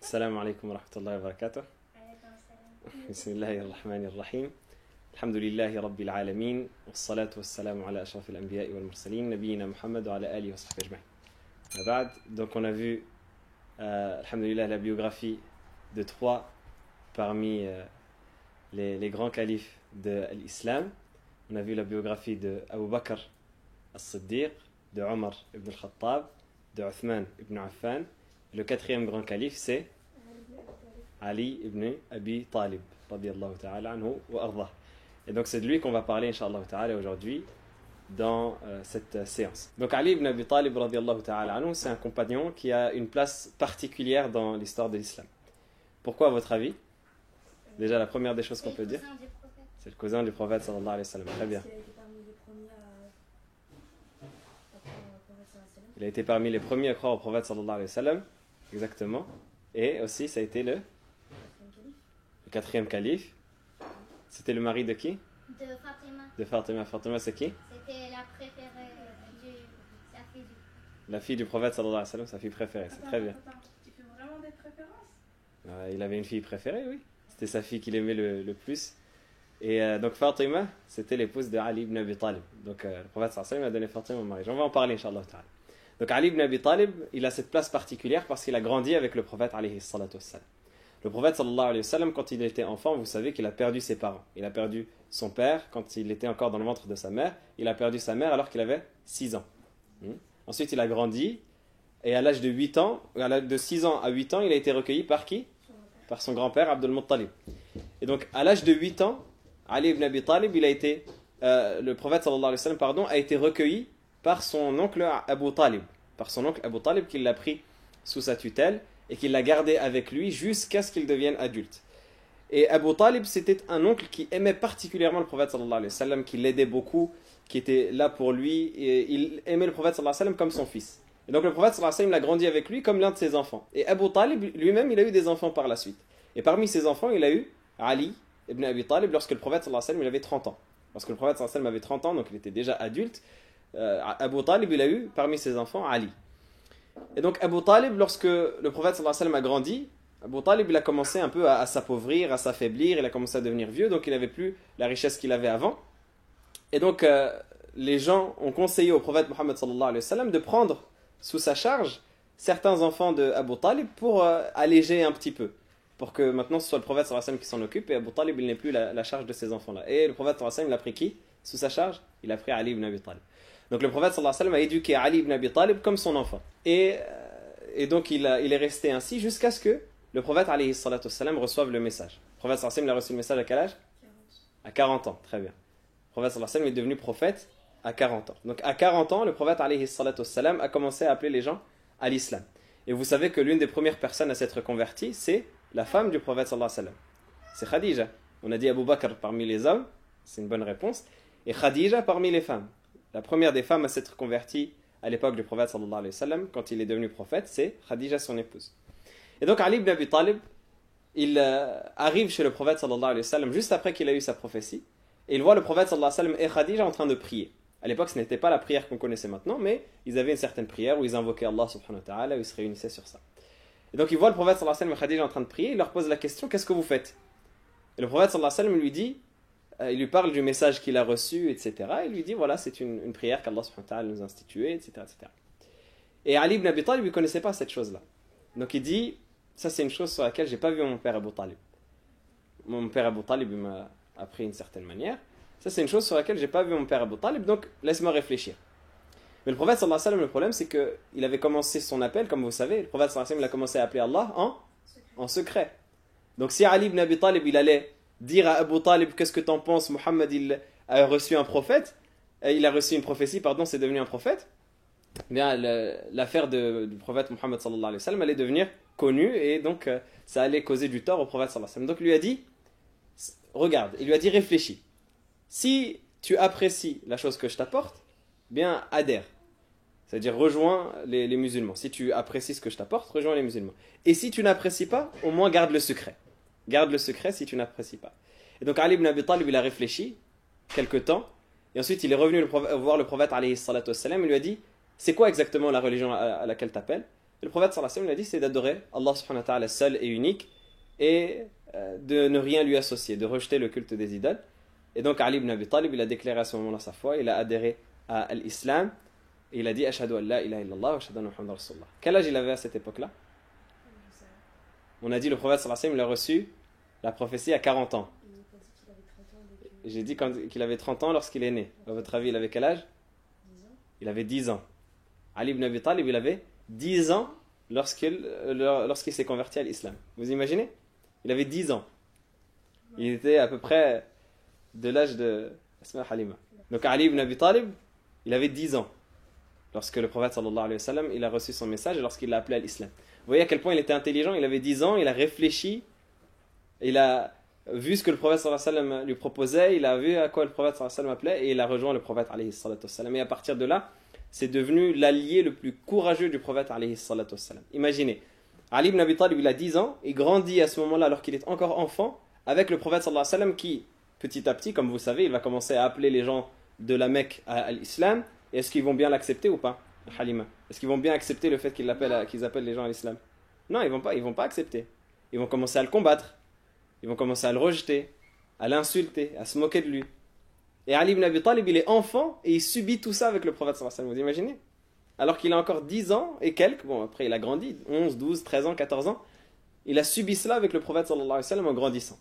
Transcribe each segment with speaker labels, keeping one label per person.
Speaker 1: السلام عليكم ورحمة الله وبركاته.
Speaker 2: عليكم السلام.
Speaker 1: بسم الله الرحمن الرحيم. الحمد لله رب العالمين والصلاة والسلام على أشرف الأنبياء والمرسلين نبينا محمد وعلى آله وصحبه أجمعين. بعد, donc on a vu, alhamdulillah, la biographie de trois parmi les grands califes de l'islam. On a vu la biographie de Abu Bakr as-Siddiq, de Omar ibn al-Khattab, de Uthman ibn Affan. Le quatrième grand calife, c'est Ali ibn Abi Talib, radiyallahu ta'ala anhu wa ardah. Et donc c'est de lui qu'on va parler, inshallah ta'ala, aujourd'hui dans cette séance. Donc Ali ibn Abi Talib, radiyallahu ta'ala anhu, c'est un compagnon qui a une place particulière dans l'histoire de l'islam. Pourquoi, à votre avis? Déjà, la première des choses qu'on peut dire, c'est le cousin du prophète, sallallahu alayhi wa sallam. Très bien. Il a été parmi les premiers à croire au prophète, sallallahu alayhi wa sallam. Exactement. Et aussi, ça a été le quatrième calife. C'était le mari de qui?
Speaker 2: De Fatima.
Speaker 1: De Fatima. Fatima, c'est qui?
Speaker 2: C'était la préférée sa fille
Speaker 1: La fille du prophète, sallallahu alayhi wa sallam, sa fille préférée. C'est très bien.
Speaker 3: Tu fais vraiment des préférences?
Speaker 1: Il avait une fille préférée, oui. C'était sa fille qu'il aimait le plus. Et donc Fatima, c'était l'épouse de Ali ibn Abi Talib. Donc le prophète, sallallahu alayhi wa sallam, a donné Fatima au mariage. On va en parler, inshallah ta'ala. Donc Ali ibn Abi Talib, il a cette place particulière parce qu'il a grandi avec le prophète alayhi salatu wassalam. Le prophète sallallahu alayhi wa sallam, quand il était enfant, vous savez qu'il a perdu ses parents. Il a perdu son père quand il était encore dans le ventre de sa mère. Il a perdu sa mère alors qu'il avait 6 ans. Ensuite, il a grandi et à l'âge de 8 ans, de 6 ans à 8 ans, il a été recueilli par qui? Par son grand-père Abdul Muttalib. Et donc à l'âge de 8 ans, Ali ibn Abi Talib, le prophète sallallahu alayhi wa sallam, pardon, a été recueilli par son oncle Abu Talib. Par son oncle Abu Talib qui l'a pris sous sa tutelle et qui l'a gardé avec lui jusqu'à ce qu'il devienne adulte. Et Abu Talib, c'était un oncle qui aimait particulièrement le prophète sallallahu alayhi wa sallam, qui l'aidait beaucoup, qui était là pour lui, et il aimait le prophète sallallahu alayhi wa sallam comme son fils. Et donc le prophète sallallahu alayhi wa sallam l'a grandi avec lui comme l'un de ses enfants. Et Abu Talib lui-même, il a eu des enfants par la suite. Et parmi ses enfants, il a eu Ali ibn Abi Talib lorsque le prophète sallallahu alayhi wa sallam il avait 30 ans. Lorsque le prophète sallallahu alayhi wa sallam avait 30 ans, donc il était déjà adulte, Abu Talib, il a eu parmi ses enfants Ali. Et donc Abu Talib, lorsque le prophète sallallahu alayhi wa sallam a grandi, Abu Talib, il a commencé un peu à s'appauvrir, à s'affaiblir, il a commencé à devenir vieux, donc il n'avait plus la richesse qu'il avait avant. Et donc les gens ont conseillé au prophète Mohammed sallallahu alayhi wa sallam de prendre sous sa charge certains enfants de Abu Talib pour alléger un petit peu, pour que maintenant ce soit le prophète sallallahu alayhi wa sallam qui s'en occupe et Abu Talib, il n'ait plus la charge de ces enfants-là. Et le prophète sallallahu alayhi wa sallam, il a pris qui sous sa charge? Il a pris Ali ibn Abi Talib. Donc le prophète sallallahu alayhi wa sallam a éduqué Ali ibn Abi Talib comme son enfant. Et donc il est resté ainsi jusqu'à ce que le prophète alayhi salatu wassalam reçoive le message. Le prophète sallallahu alayhi wa sallam a reçu le message à quel âge?
Speaker 3: 40.
Speaker 1: À 40 ans, très bien. Le prophète sallallahu alayhi wa sallam est devenu prophète à 40 ans. Donc à 40 ans, le prophète alayhi salatu wassalam a commencé à appeler les gens à l'islam. Et vous savez que l'une des premières personnes à s'être convertie, c'est la femme du prophète sallallahu alayhi wa sallam. C'est Khadija. On a dit Abu Bakr parmi les hommes, c'est une bonne réponse. Et Khadija parmi les femmes. La première des femmes à s'être convertie à l'époque du prophète sallallahu alayhi wa sallam, quand il est devenu prophète, c'est Khadija, son épouse. Et donc Ali ibn Abi Talib, il arrive chez le prophète sallallahu alayhi wa sallam juste après qu'il a eu sa prophétie, et il voit le prophète sallallahu alayhi wa sallam et Khadija en train de prier. À l'époque, ce n'était pas la prière qu'on connaissait maintenant, mais ils avaient une certaine prière où ils invoquaient Allah subhanahu wa ta'ala, où ils se réunissaient sur ça. Et donc il voit le prophète sallallahu alayhi wa sallam et Khadija en train de prier, il leur pose la question, qu'est-ce que vous faites? Et le prophète sallallahu alayhi wa sallam lui dit, il lui parle du message qu'il a reçu, etc. Il lui dit, voilà, c'est une prière qu'Allah subhanahu wa ta'ala nous a instituée, etc., etc. Et Ali ibn Abi Talib, il ne connaissait pas cette chose-là. Donc il dit, ça c'est une chose sur laquelle je n'ai pas vu mon père Abu Talib. Mon père Abu Talib m'a appris d'une certaine manière. Ça c'est une chose sur laquelle je n'ai pas vu mon père Abu Talib, donc laisse-moi réfléchir. Mais le prophète sallallahu alayhi wa sallam, le problème c'est qu'il avait commencé son appel, comme vous savez, le prophète sallallahu alayhi wa sallam il a commencé à appeler Allah en secret. Donc si Ali ibn Abi Talib, il allait dire à Abu Talib, qu'est-ce que t'en penses, Mohammed il a reçu un prophète, il a reçu une prophétie, pardon, c'est devenu un prophète, eh bien l'affaire du prophète Mohammed sallallahu alayhi wa sallam allait devenir connue et donc ça allait causer du tort au prophète sallallahu alayhi wa sallam. Donc il lui a dit, regarde, il lui a dit réfléchis, si tu apprécies la chose que je t'apporte, bien adhère, c'est-à-dire rejoins les musulmans. Si tu apprécies ce que je t'apporte, rejoins les musulmans. Et si tu n'apprécies pas, au moins garde le secret. Garde le secret si tu n'apprécies pas. Et donc Ali ibn Abi Talib, il a réfléchi quelque temps, et ensuite il est revenu voir le prophète alayhi salatu wassalam, il lui a dit, c'est quoi exactement la religion à laquelle tu appelles? Et le prophète sallallahu alayhi wa sallam, il a dit, c'est d'adorer Allah subhanahu wa ta'ala seul et unique et de ne rien lui associer, de rejeter le culte des idoles. Et donc Ali ibn Abi Talib, il a déclaré à ce moment-là sa foi, il a adhéré à l'islam, et il a dit Ashhadu an la ilaha illallah wa ashhadu anna Muhammadan rasulullah. Quel âge il avait à cette époque-là? On a dit le prophète sallallahu alayhi wa sallam, il a reçu la prophétie à 40 ans. J'ai dit qu'il avait 30 ans lorsqu'il est né. À votre avis, il avait quel âge? Il avait 10 ans. Ali ibn Abi Talib, il avait 10 ans lorsqu'il s'est converti à l'islam. Vous imaginez? Il avait 10 ans. Il était à peu près de l'âge de Asma Halima. Donc Ali ibn Abi Talib, il avait 10 ans lorsque le prophète sallallahu alayhi wa sallam, il a reçu son message et lorsqu'il l'a appelé à l'islam. Vous voyez à quel point il était intelligent? Il avait 10 ans, il a réfléchi, il a vu ce que le prophète sallallahu alayhi wa sallam lui proposait, il a vu à quoi le prophète sallallahu alayhi wa sallam appelait et il a rejoint le prophète alayhi wa sallam. Et à partir de là, c'est devenu l'allié le plus courageux du prophète alayhi wa sallam. Imaginez, Ali ibn Abi Talib, il a 10 ans, il grandit à ce moment-là alors qu'il est encore enfant avec le prophète sallallahu alayhi wa sallam qui, petit à petit, comme vous savez, il va commencer à appeler les gens de la Mecque à l'islam. Et est-ce qu'ils vont bien l'accepter ou pas, Halima? Est-ce qu'ils vont bien accepter le fait qu'ils appellent les gens à l'islam? Non, ils vont pas accepter. Ils vont commencer à le combattre. Ils vont commencer à le rejeter, à l'insulter, à se moquer de lui. Et Ali ibn Abi Talib, il est enfant et il subit tout ça avec le prophète sallallahu alayhi wa sallam. Vous imaginez? Alors qu'il a encore 10 ans et quelques, bon après il a grandi, 11, 12, 13 ans, 14 ans, il a subi cela avec le prophète sallallahu alayhi wa sallam en grandissant.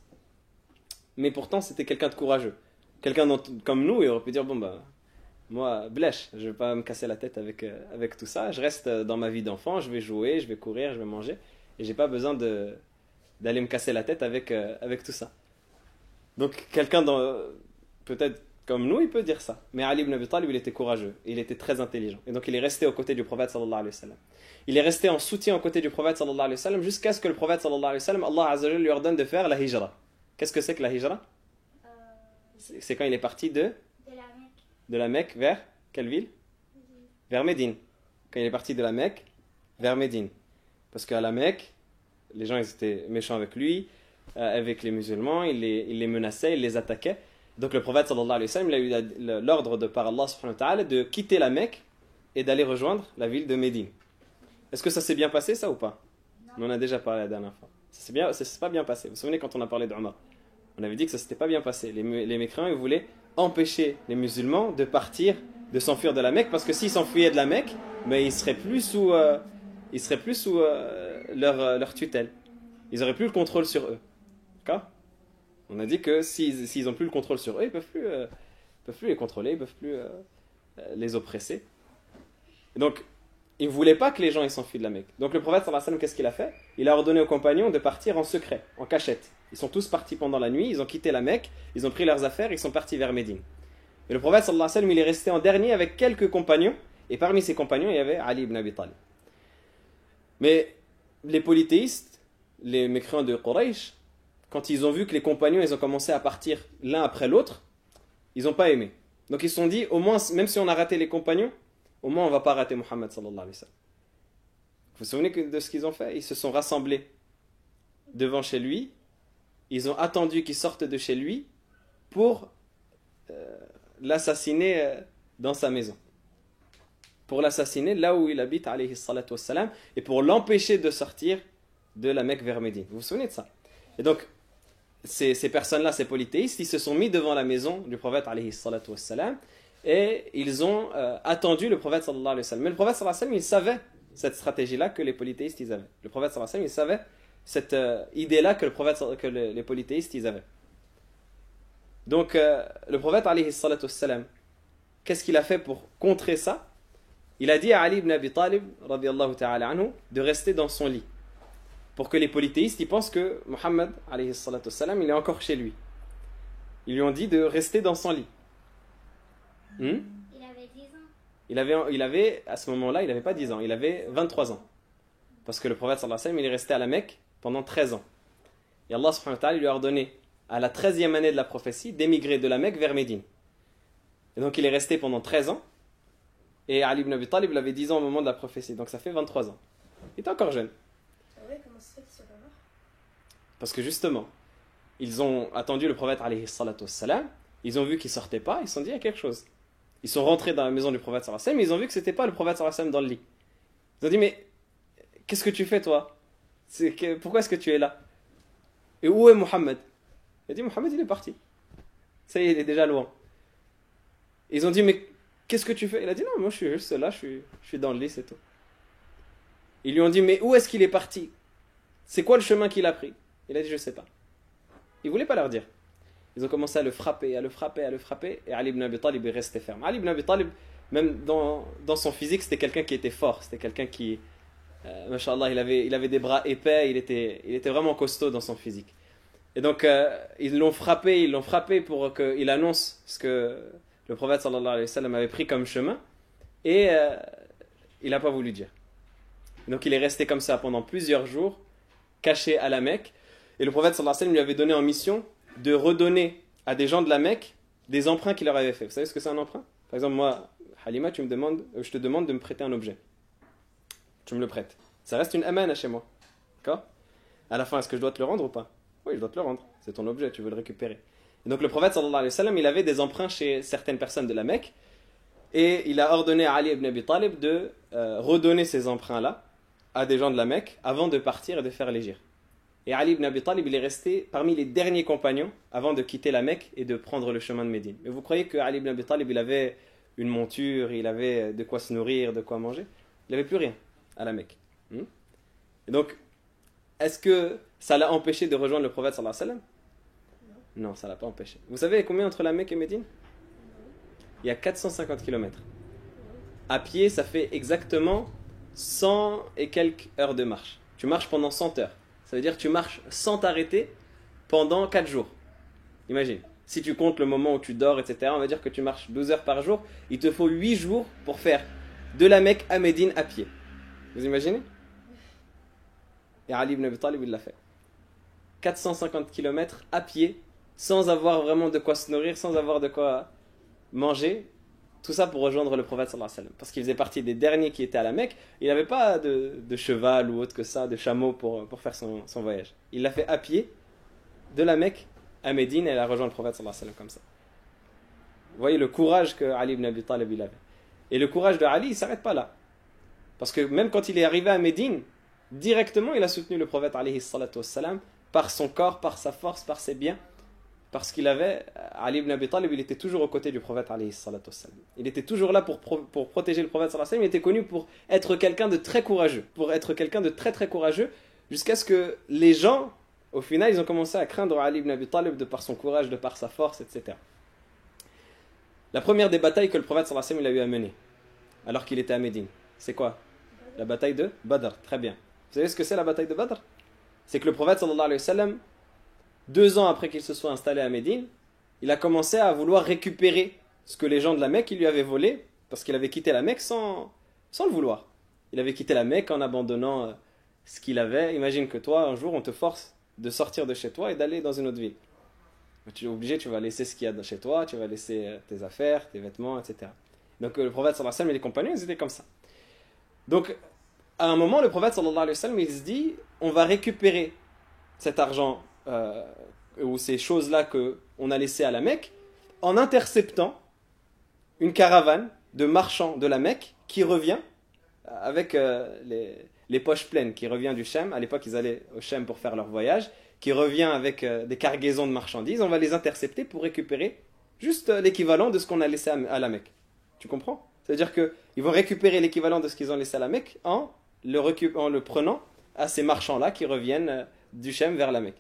Speaker 1: Mais pourtant c'était quelqu'un de courageux. Quelqu'un comme nous, il aurait pu dire, bon bah, moi, blèche, je ne vais pas me casser la tête avec tout ça, je reste dans ma vie d'enfant, je vais jouer, je vais courir, je vais manger, et j'ai pas besoin d'aller me casser la tête avec tout ça. Donc quelqu'un peut-être comme nous, il peut dire ça. Mais Ali ibn Abi Talib, il était courageux, il était très intelligent. Et donc il est resté aux côtés du prophète sallallahu alayhi wa sallam. Il est resté en soutien aux côtés du prophète sallallahu alayhi wa sallam jusqu'à ce que le prophète sallallahu alayhi wa sallam, Allah azza wa jalla lui ordonne de faire la hijra. Qu'est-ce que c'est que la hijra? C'est quand il est parti de la Mecque vers quelle ville? Vers Médine. Quand il est parti de la Mecque vers Médine. Parce qu'à la Mecque, les gens ils étaient méchants avec lui, avec les musulmans, il les menaçait, il les attaquait. Donc le prophète sallallahu alayhi wa sallam, il a eu l'ordre de par Allah subhanahu wa ta'ala de quitter la Mecque et d'aller rejoindre la ville de Médine. Est-ce que ça s'est bien passé ça ou pas? On en a déjà parlé la dernière fois. Ça s'est pas bien passé. Vous vous souvenez quand on a parlé d'Omar? On avait dit que ça s'était pas bien passé. Les mécréants, ils voulaient empêcher les musulmans de partir, de s'enfuir de la Mecque, parce que s'ils s'enfuyaient de la Mecque, mais ils seraient plus sous leur tutelle. Ils n'auraient plus le contrôle sur eux. D'accord? On a dit que s'ils n'ont plus le contrôle sur eux, ils ne peuvent plus les contrôler, ils ne peuvent plus les oppresser. Et donc, ils ne voulaient pas que les gens ils s'enfuient de la Mecque. Donc le prophète sallallahu alayhi wa sallam, qu'est-ce qu'il a fait? Il a ordonné aux compagnons de partir en secret, en cachette. Ils sont tous partis pendant la nuit, ils ont quitté la Mecque, ils ont pris leurs affaires, ils sont partis vers Médine. Et le prophète sallallahu alayhi wa sallam, il est resté en dernier avec quelques compagnons, et parmi ces compagnons, il y avait Ali ibn Abi Talib. Mais les polythéistes, les mécréants de Quraysh, quand ils ont vu que les compagnons ils ont commencé à partir l'un après l'autre, ils n'ont pas aimé. Donc ils se sont dit, au moins, même si on a raté les compagnons, au moins on ne va pas rater Muhammad sallallahu alayhi wa sallam. Vous vous souvenez de ce qu'ils ont fait? Ils se sont rassemblés devant chez lui, ils ont attendu qu'il sorte de chez lui pour l'assassiner dans sa maison. Pour l'assassiner là où il habite, alayhi salatu wassalam, et pour l'empêcher de sortir de la Mecque vers Médine. Vous vous souvenez de ça? Et donc, ces personnes-là, ces polythéistes, ils se sont mis devant la maison du prophète, alayhi salatu wassalam, et ils ont attendu le prophète, sallallahu alayhi wa sallam. Mais le prophète, sallallahu alayhi wa sallam, il savait cette stratégie-là que les polythéistes, ils avaient. Le prophète, sallallahu alayhi wa sallam, il savait cette idée-là que les polythéistes, ils avaient. Donc, le prophète, alayhi salatu wassalam, qu'est-ce qu'il a fait pour contrer ça? Il a dit à Ali ibn Abi Talib, radiyallahu ta'ala anhu, de rester dans son lit. Pour que les polythéistes, ils pensent que Muhammad, alayhi salatu wassalam, il est encore chez lui. Ils lui ont dit de rester dans son lit.
Speaker 2: Il avait 10 ans.
Speaker 1: Il avait, à ce moment-là, il n'avait pas 10 ans, il avait 23 ans. Parce que le prophète, sallallahu alayhi wa sallam, il est resté à la Mecque pendant 13 ans. Et Allah, subhanahu wa ta'ala, lui a ordonné, à la 13e année de la prophétie, d'émigrer de la Mecque vers Médine. Et donc, il est resté pendant 13 ans. Et Ali ibn Abi Talib, il avait 10 ans au moment de la prophétie. Donc, ça fait 23 ans. Il était encore jeune.
Speaker 3: Comment ça se fait qu'il soit pas mort?
Speaker 1: Parce que justement, ils ont attendu le prophète, alayhi salatu wassalam, ils ont vu qu'il sortait pas, ils se sont dit, il y a quelque chose. Ils sont rentrés dans la maison du prophète, sallallahu alayhi wa sallam, ils ont vu que c'était pas le prophète, sallallahu alayhi wa sallam, dans le lit. Ils ont dit, mais qu'est-ce que tu fais toi? Pourquoi est-ce que tu es là? Et où est Mohammed? Il a dit, Mohammed il est parti. Ça y est, il est déjà loin. Ils ont dit, mais qu'est-ce que tu fais? Il a dit, non, moi je suis juste là, je suis dans le lit, c'est tout. Ils lui ont dit, mais où est-ce qu'il est parti? C'est quoi le chemin qu'il a pris? Il a dit, je sais pas. Il voulait pas leur dire. Ils ont commencé à le frapper, à le frapper, à le frapper, et Ali ibn Abi Talib est resté ferme. Ali ibn Abi Talib, même dans son physique, c'était quelqu'un qui était fort, c'était quelqu'un qui, machallah, il avait des bras épais, il était vraiment costaud dans son physique. Et donc, ils l'ont frappé pour qu'il annonce ce que le prophète sallallahu alayhi wa sallam avait pris comme chemin, et il n'a pas voulu dire. Donc, il est resté comme ça pendant plusieurs jours, caché à la Mecque, et le prophète sallallahu alayhi wa sallam lui avait donné en mission de redonner à des gens de la Mecque des emprunts qu'il leur avait fait. Vous savez ce que c'est un emprunt? Par exemple, moi, Halima, je te demande de me prêter un objet. Tu me le prêtes. Ça reste une amana chez moi. D'accord? À la fin, est-ce que je dois te le rendre ou pas? Oui, je dois te le rendre. C'est ton objet, tu veux le récupérer. Et donc le prophète sallallahu alayhi wa sallam, il avait des emprunts chez certaines personnes de la Mecque, et il a ordonné à Ali ibn Abi Talib de redonner ces emprunts-là à des gens de la Mecque avant de partir et de faire l'hégire. Et Ali ibn Abi Talib, il est resté parmi les derniers compagnons avant de quitter la Mecque et de prendre le chemin de Médine. Mais vous croyez que Ali ibn Abi Talib, il avait une monture, il avait de quoi se nourrir, de quoi manger? Il n'avait plus rien à la Mecque. Et donc, est-ce que ça l'a empêché de rejoindre le prophète sallallahu alayhi wa sallam? Non, ça ne l'a pas empêché. Vous savez combien entre la Mecque et Médine? Il y a 450 km. À pied, ça fait exactement 100 et quelques heures de marche. Tu marches pendant 100 heures. Ça veut dire que tu marches sans t'arrêter pendant 4 jours. Imagine. Si tu comptes le moment où tu dors, etc., on va dire que tu marches 12 heures par jour. Il te faut 8 jours pour faire de la Mecque à Médine à pied. Vous imaginez? Et Ali ibn Abi Talib, il l'a fait. 450 km à pied, sans avoir vraiment de quoi se nourrir, sans avoir de quoi manger. Tout ça pour rejoindre le prophète sallallahu alayhi wa sallam. Parce qu'il faisait partie des derniers qui étaient à la Mecque. Il n'avait pas de cheval ou autre que ça, de chameau pour faire son voyage. Il l'a fait à pied, de la Mecque à Médine, et il a rejoint le prophète sallallahu alayhi wa sallam comme ça. Vous voyez le courage que Ali ibn Abi Talib il avait. Et le courage de Ali, il ne s'arrête pas là. Parce que même quand il est arrivé à Médine, directement il a soutenu le prophète alayhi salatu wassalam, par son corps, par sa force, par ses biens. Parce qu'il avait, Ali ibn Abi Talib, il était toujours aux côtés du prophète alayhi salatu wassalam. Il était toujours là pour protéger le prophète sallallahu alayhi wa sallam. Il était connu pour être quelqu'un de très courageux. Pour être quelqu'un de très très courageux. Jusqu'à ce que les gens, au final, ils ont commencé à craindre Ali ibn Abi Talib de par son courage, de par sa force, etc. La première des batailles que le prophète sallallahu alayhi wa sallam il a eu à mener, alors qu'il était à Médine, c'est quoi? La bataille de Badr. Très bien. Vous savez ce que c'est la bataille de Badr? C'est que le prophète sallallahu alayhi wa sallam, 2 ans après qu'il se soit installé à Médine, il a commencé à vouloir récupérer ce que les gens de la Mecque lui avaient volé, parce qu'il avait quitté la Mecque sans le vouloir. Il avait quitté la Mecque en abandonnant ce qu'il avait. Imagine que toi, un jour, on te force de sortir de chez toi et d'aller dans une autre ville. Tu es obligé, tu vas laisser ce qu'il y a chez toi, tu vas laisser tes affaires, tes vêtements, etc. Donc le prophète sallallahu alayhi wa sallam et les compagnons, ils étaient comme ça. Donc, à un moment, le prophète sallallahu alayhi wa sallam, il se dit, on va récupérer cet argent ou ces choses-là qu'on a laissées à la Mecque en interceptant une caravane de marchands de la Mecque qui revient avec les poches pleines, qui revient du Chem. À l'époque, ils allaient au Chem pour faire leur voyage, qui revient avec des cargaisons de marchandises. On va les intercepter pour récupérer juste l'équivalent de ce qu'on a laissé à la Mecque. Tu comprends? C'est-à-dire qu'ils vont récupérer l'équivalent de ce qu'ils ont laissé à la Mecque en le prenant à ces marchands-là qui reviennent du Chem vers la Mecque.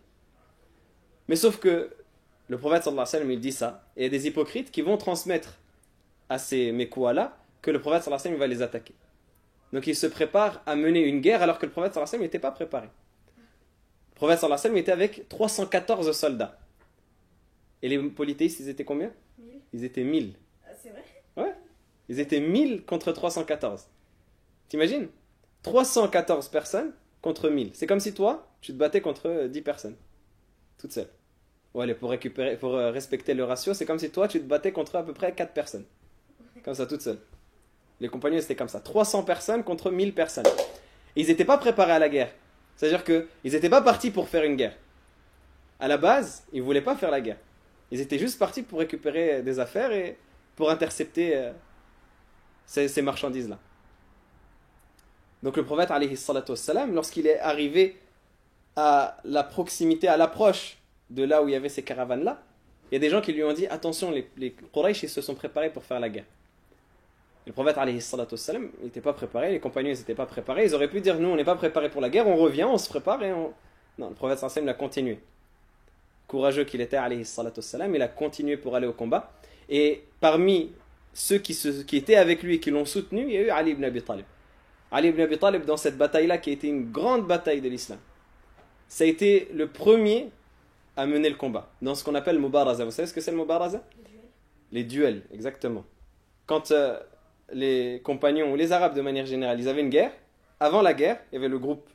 Speaker 1: Mais sauf que le prophète sallallahu alayhi wa sallam il dit ça, et il y a des hypocrites qui vont transmettre à ces Mekouas-là que le prophète sallallahu alayhi wa sallam va les attaquer. Donc il se prépare à mener une guerre alors que le prophète sallallahu alayhi wa sallam n'était pas préparé. Le prophète sallallahu alayhi wa sallam était avec 314 soldats. Et les polythéistes, ils étaient combien?
Speaker 3: 1000.
Speaker 1: Ils étaient 1000.
Speaker 3: Ah, c'est vrai?
Speaker 1: Ouais. Ils étaient 1000 contre 314. T'imagines? 314 personnes contre 1000. C'est comme si toi, tu te battais contre 10 personnes. Toute seule. Ouais, pour respecter le ratio, c'est comme si toi, tu te battais contre à peu près 4 personnes. Comme ça, toute seule. Les compagnons, c'était comme ça. 300 personnes contre 1000 personnes. Et ils n'étaient pas préparés à la guerre. C'est-à-dire qu'ils n'étaient pas partis pour faire une guerre. À la base, ils ne voulaient pas faire la guerre. Ils étaient juste partis pour récupérer des affaires et pour intercepter ces marchandises-là. Donc le prophète, alayhi salatu wassalam, lorsqu'il est arrivé à la proximité, à l'approche de là où il y avait ces caravanes-là, il y a des gens qui lui ont dit, attention, les Quraysh, ils se sont préparés pour faire la guerre. Et le prophète, alayhi salatu wassalam, il n'était pas préparé, les compagnons, ils n'étaient pas préparés, ils auraient pu dire, nous, on n'est pas préparés pour la guerre, on revient, on se prépare et on... Non, le prophète, sallallahu alayhi wa sallam, il a continué. Courageux qu'il était, alayhi salatu wassalam, il a continué pour aller au combat. Et parmi ceux qui étaient avec lui et qui l'ont soutenu, il y a eu Ali ibn Abi Talib. Ali ibn Abi Talib, dans cette bataille-là, qui a été une grande bataille de l'islam, ça a été le premier à mener le combat, dans ce qu'on appelle Mubaraza. Vous savez ce que c'est le Mubaraza? Les duels, exactement. Quand les compagnons, ou les Arabes de manière générale, ils avaient une guerre, avant la guerre, il y avait le groupe,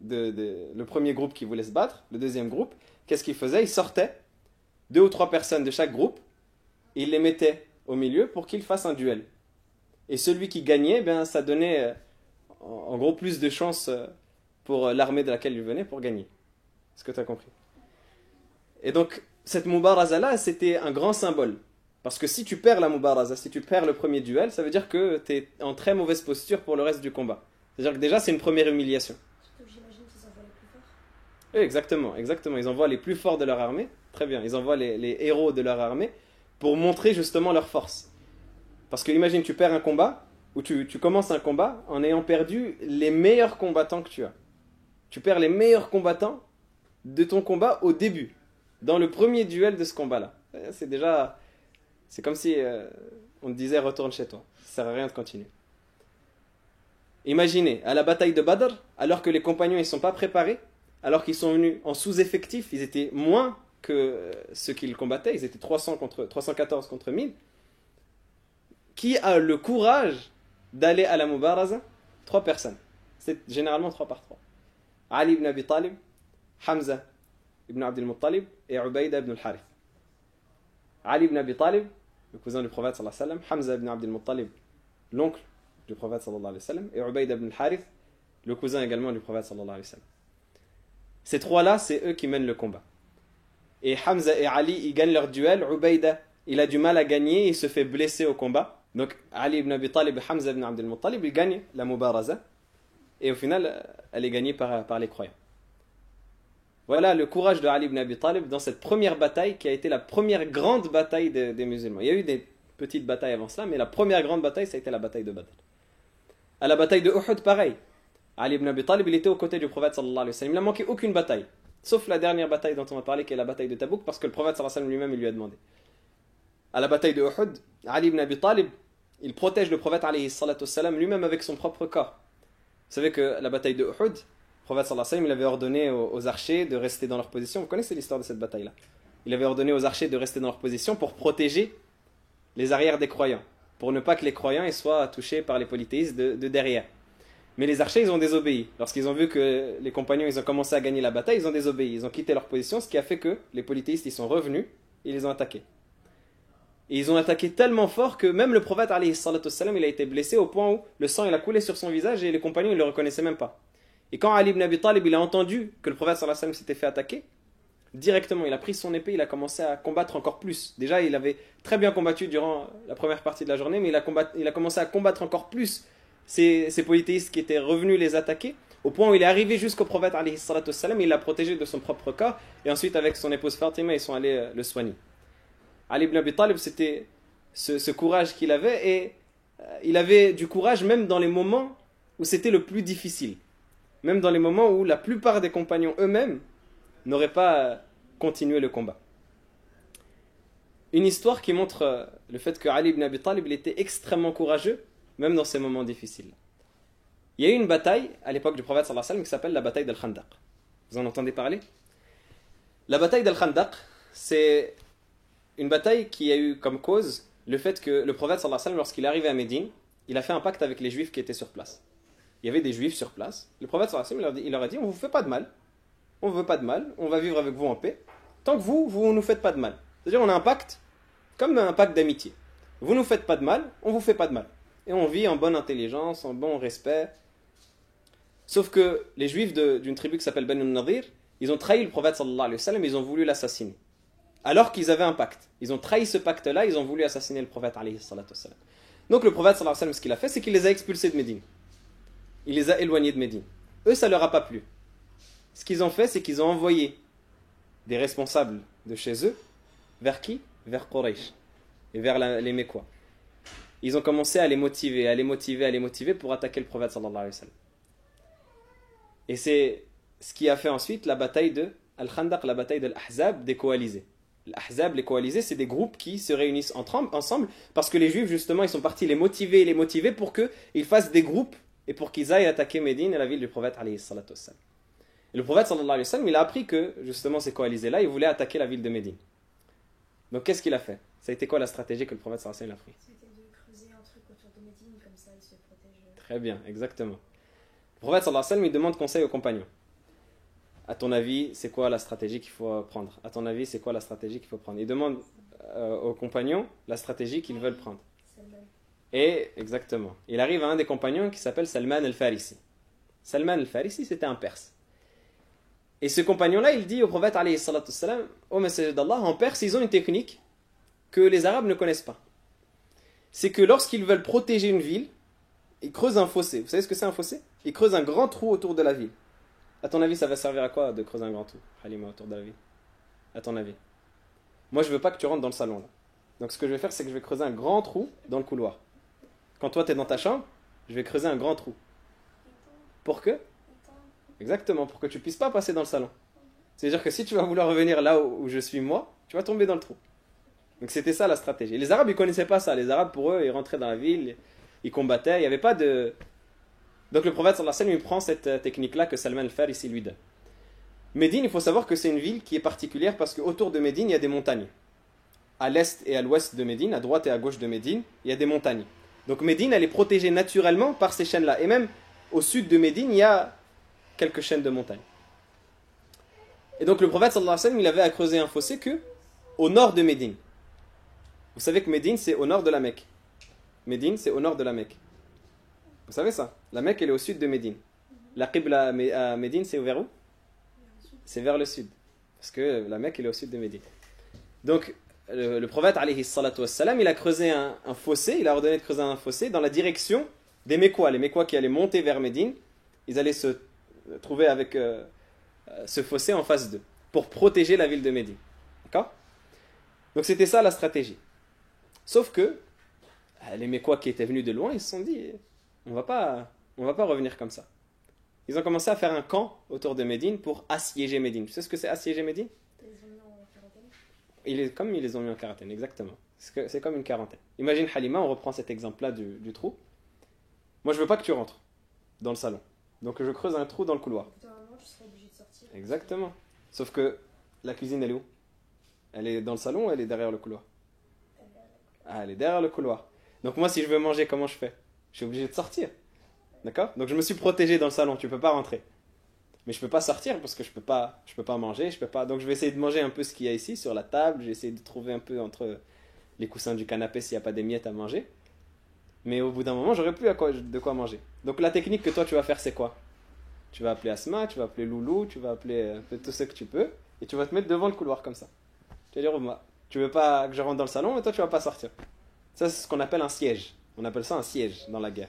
Speaker 1: le premier groupe qui voulait se battre, le deuxième groupe, qu'est-ce qu'ils faisaient? Ils sortaient 2 ou 3 personnes de chaque groupe, et ils les mettaient au milieu pour qu'ils fassent un duel. Et celui qui gagnait, ben, ça donnait en gros plus de chances pour l'armée de laquelle il venait pour gagner. Est-ce que tu as compris? Et donc, cette Mubaraza-là, c'était un grand symbole. Parce que si tu perds la Mubaraza, si tu perds le premier duel, ça veut dire que tu es en très mauvaise posture pour le reste du combat. C'est-à-dire que déjà, c'est une première humiliation.
Speaker 3: Surtout, j'imagine qu'ils envoient les plus forts.
Speaker 1: Oui, exactement. Ils envoient les plus forts de leur armée. Très bien. Ils envoient les héros de leur armée pour montrer justement leur force. Parce que imagine, tu perds un combat, ou tu commences un combat en ayant perdu les meilleurs combattants que tu as. Tu perds les meilleurs combattants de ton combat au début, dans le premier duel de ce combat-là. C'est comme si on te disait retourne chez toi. Ça ne sert à rien de continuer. Imaginez, à la bataille de Badr, alors que les compagnons ne sont pas préparés, alors qu'ils sont venus en sous-effectif, ils étaient moins que ceux qu'ils combattaient, ils étaient 314 contre 1000. Qui a le courage d'aller à la Mubaraza? 3 personnes. C'est généralement 3 par 3. Ali ibn Abi Talib, Hamza ibn Abdul Muttalib et Ubayda ibn al-Harith. Ali ibn Abi Talib, le cousin du prophète sallallahu alayhi wa sallam, Hamza ibn Abdul Muttalib, l'oncle du prophète sallallahu alayhi wa sallam, et Ubayda ibn al-Harith, le cousin également du prophète sallallahu alayhi wa sallam. Ces 3-là, c'est eux qui mènent le combat. Et Hamza et Ali, ils gagnent leur duel. Ubayda, il a du mal à gagner, il se fait blesser au combat. Donc Ali ibn Abi Talib et Hamza ibn Abdul Muttalib, ils gagnent la Mubaraza. Et au final, elle est gagnée par les croyants. Voilà le courage de Ali ibn Abi Talib dans cette première bataille qui a été la première grande bataille des musulmans. Il y a eu des petites batailles avant cela, mais la première grande bataille, ça a été la bataille de Badr. À la bataille de Uhud, pareil. Ali ibn Abi Talib, il était aux côtés du prophète sallallahu alayhi wa sallam. Il n'a manqué aucune bataille. Sauf la dernière bataille dont on va parler, qui est la bataille de Tabouk, parce que le prophète sallallahu alayhi wa sallam lui-même, il lui a demandé. À la bataille de Uhud, Ali ibn Abi Talib, il protège le prophète alayhi salatu wassalam lui-même avec son propre corps. Vous savez que la bataille de Uhud, le prophète sallallahu alayhi wa sallam, il avait ordonné aux archers de rester dans leur position. Vous connaissez l'histoire de cette bataille-là. Il avait ordonné aux archers de rester dans leur position pour protéger les arrières des croyants, pour ne pas que les croyants ils soient touchés par les polythéistes de derrière. Mais les archers, ils ont désobéi. Lorsqu'ils ont vu que les compagnons, ils ont commencé à gagner la bataille, ils ont désobéi. Ils ont quitté leur position, ce qui a fait que les polythéistes, ils sont revenus et ils les ont attaqués. Et ils ont attaqué tellement fort que même le prophète, alayhi salatu wassalam, il a été blessé au point où le sang, il a coulé sur son visage et les compagnons, ils ne le reconnaissaient même pas. Et quand Ali ibn Abi Talib, il a entendu que le prophète, sallallahu alayhi wa sallam, s'était fait attaquer, directement, il a pris son épée, il a commencé à combattre encore plus. Déjà, il avait très bien combattu durant la première partie de la journée, mais il a commencé à combattre encore plus ces polythéistes qui étaient revenus les attaquer, au point où il est arrivé jusqu'au prophète, alayhi salatu wassalam, il l'a protégé de son propre corps, et ensuite, avec son épouse Fatima, ils sont allés le soigner. Ali ibn Abi Talib, c'était ce courage qu'il avait, et il avait du courage même dans les moments où c'était le plus difficile. Même dans les moments où la plupart des compagnons eux-mêmes n'auraient pas continué le combat. Une histoire qui montre le fait que Ali ibn Abi Talib il était extrêmement courageux, même dans ces moments difficiles. Il y a eu une bataille à l'époque du prophète sallallahu alayhi wa sallam qui s'appelle la bataille d'Al-Khandaq. Vous en entendez parler? La bataille d'Al-Khandaq, c'est une bataille qui a eu comme cause le fait que le prophète sallallahu alayhi wa sallam, lorsqu'il est arrivé à Médine, il a fait un pacte avec les juifs qui étaient sur place. Il y avait des juifs sur place. Le prophète sallallahu alayhi wa sallam, il leur a dit, on ne vous fait pas de mal. On ne veut pas de mal. On va vivre avec vous en paix. Tant que vous ne nous faites pas de mal. C'est-à-dire, on a un pacte, comme un pacte d'amitié. Vous ne nous faites pas de mal, on ne vous fait pas de mal. Et on vit en bonne intelligence, en bon respect. Sauf que les juifs d'une tribu qui s'appelle Banu Nadir, ils ont trahi le prophète sallallahu alayhi wa sallam, ils ont voulu l'assassiner. Alors qu'ils avaient un pacte. Ils ont trahi ce pacte-là, ils ont voulu assassiner le prophète alayhi salatu wa sallam. Donc le prophète sallallahu alayhi wa sallam, ce qu'il a fait, c'est qu'il les a expulsés de Médine. il les a éloignés de Médine. Eux, ça leur a pas plu. Ce qu'ils ont fait, c'est qu'ils ont envoyé des responsables de chez eux vers qui? Vers Quraysh et vers les Mécois. Ils ont commencé à les motiver pour attaquer le prophète sallallahu alayhi wa sallam. Et c'est ce qui a fait ensuite la bataille de Al-Khandaq, la bataille de l'Ahzab des coalisés. L'Ahzab, les coalisés, c'est des groupes qui se réunissent ensemble parce que les Juifs, justement, ils sont partis les motiver pour qu'ils fassent des groupes et pour qu'ils aillent attaquer Médine et la ville du prophète alayhi salatu wassalam. Et le prophète sallallahu alayhi wa sallam, il a appris que, justement, ces coalisés-là, ils voulaient attaquer la ville de Médine. Donc, qu'est-ce qu'il a fait? Ça a été quoi la stratégie que le prophète sallallahu alayhi wa sallam a pris?
Speaker 3: C'était de creuser un truc autour de Médine, comme ça, il se protège.
Speaker 1: Très bien, exactement. Le prophète sallallahu alayhi wa sallam, il demande conseil aux compagnons. À ton avis, c'est quoi la stratégie qu'il faut prendre? À ton avis, c'est quoi la stratégie qu'il faut prendre? Il demande aux compagnons la stratégie qu'ils veulent prendre.
Speaker 3: Salman.
Speaker 1: Et, exactement, il arrive à un des compagnons qui s'appelle Salman al-Farisi. Salman al-Farisi, c'était un Perse. Et ce compagnon-là, il dit au prophète, alayhi salatu wassalam, ô messager d'Allah, en Perse, ils ont une technique que les Arabes ne connaissent pas. C'est que lorsqu'ils veulent protéger une ville, ils creusent un fossé. Vous savez ce que c'est un fossé? Ils creusent un grand trou autour de la ville. À ton avis, ça va servir à quoi de creuser un grand trou, Halima, autour de la ville? À ton avis? Moi, je veux pas que tu rentres dans le salon, là. Donc, ce que je vais faire, c'est que je vais creuser un grand trou dans le couloir. Quand toi, tu es dans ta chambre, je vais creuser un grand trou. Pour que? Exactement, pour que tu puisses pas passer dans le salon. C'est-à-dire que si tu vas vouloir revenir là où je suis moi, tu vas tomber dans le trou. Donc, c'était ça la stratégie. Les Arabes, ils connaissaient pas ça. Les Arabes, pour eux, ils rentraient dans la ville, ils combattaient, il n'y avait pas de... Donc le prophète sallallahu alayhi wa sallam, il prend cette technique-là que Salman al-Farisi lui donne. Médine, il faut savoir que c'est une ville qui est particulière parce qu'autour de Médine, il y a des montagnes. À l'est et à l'ouest de Médine, à droite et à gauche de Médine, il y a des montagnes. Donc Médine, elle est protégée naturellement par ces chaînes-là. Et même au sud de Médine, il y a quelques chaînes de montagnes. Et donc le prophète sallallahu alayhi wa sallam, il avait à creuser un fossé au nord de Médine. Vous savez que Médine, c'est au nord de la Mecque. Médine, c'est au nord de la Mecque. Vous savez ça? La Mecque, elle est au sud de Médine. La Qibla à Médine, c'est vers où? C'est vers le sud. Parce que la Mecque, elle est au sud de Médine. Donc, le prophète, alayhi salatu wassalam, il a creusé un fossé, il a ordonné de creuser un fossé dans la direction des Mécois. Les Mécois qui allaient monter vers Médine, ils allaient se trouver avec ce fossé en face d'eux, pour protéger la ville de Médine. D'accord? Donc, c'était ça la stratégie. Sauf que, les Mécois qui étaient venus de loin, ils se sont dit... On va pas revenir comme ça. Ils ont commencé à faire un camp autour de Médine pour assiéger Médine. Tu sais ce que c'est assiéger Médine?
Speaker 3: Ils les ont mis en quarantaine.
Speaker 1: Comme ils les ont mis en quarantaine, exactement. C'est comme une quarantaine. Imagine Halima, on reprend cet exemple-là du trou. Moi, je veux pas que tu rentres dans le salon. Donc, je creuse un trou dans le couloir.
Speaker 3: Au bout d'un moment, tu seras obligé de sortir.
Speaker 1: Exactement. Sauf que la cuisine, elle est où? Elle est dans le salon ou elle est derrière le couloir? Ah, elle est derrière le couloir. Donc, moi, si je veux manger, comment je fais? Je suis obligé de sortir. D'accord? Donc je me suis protégé dans le salon, tu peux pas rentrer. Mais je peux pas sortir parce que je peux pas manger, Donc je vais essayer de manger un peu ce qu'il y a ici sur la table, je vais essayer de trouver un peu entre les coussins du canapé s'il n'y a pas des miettes à manger. Mais au bout d'un moment, j'aurai plus de quoi manger. Donc la technique que toi tu vas faire, c'est quoi? Tu vas appeler Asma, tu vas appeler Loulou, tu vas appeler un peu tout ce que tu peux et tu vas te mettre devant le couloir comme ça. Tu vas dire, moi, tu veux pas que je rentre dans le salon, mais toi tu vas pas sortir. Ça c'est ce qu'on appelle un siège. On appelle ça un siège dans la guerre.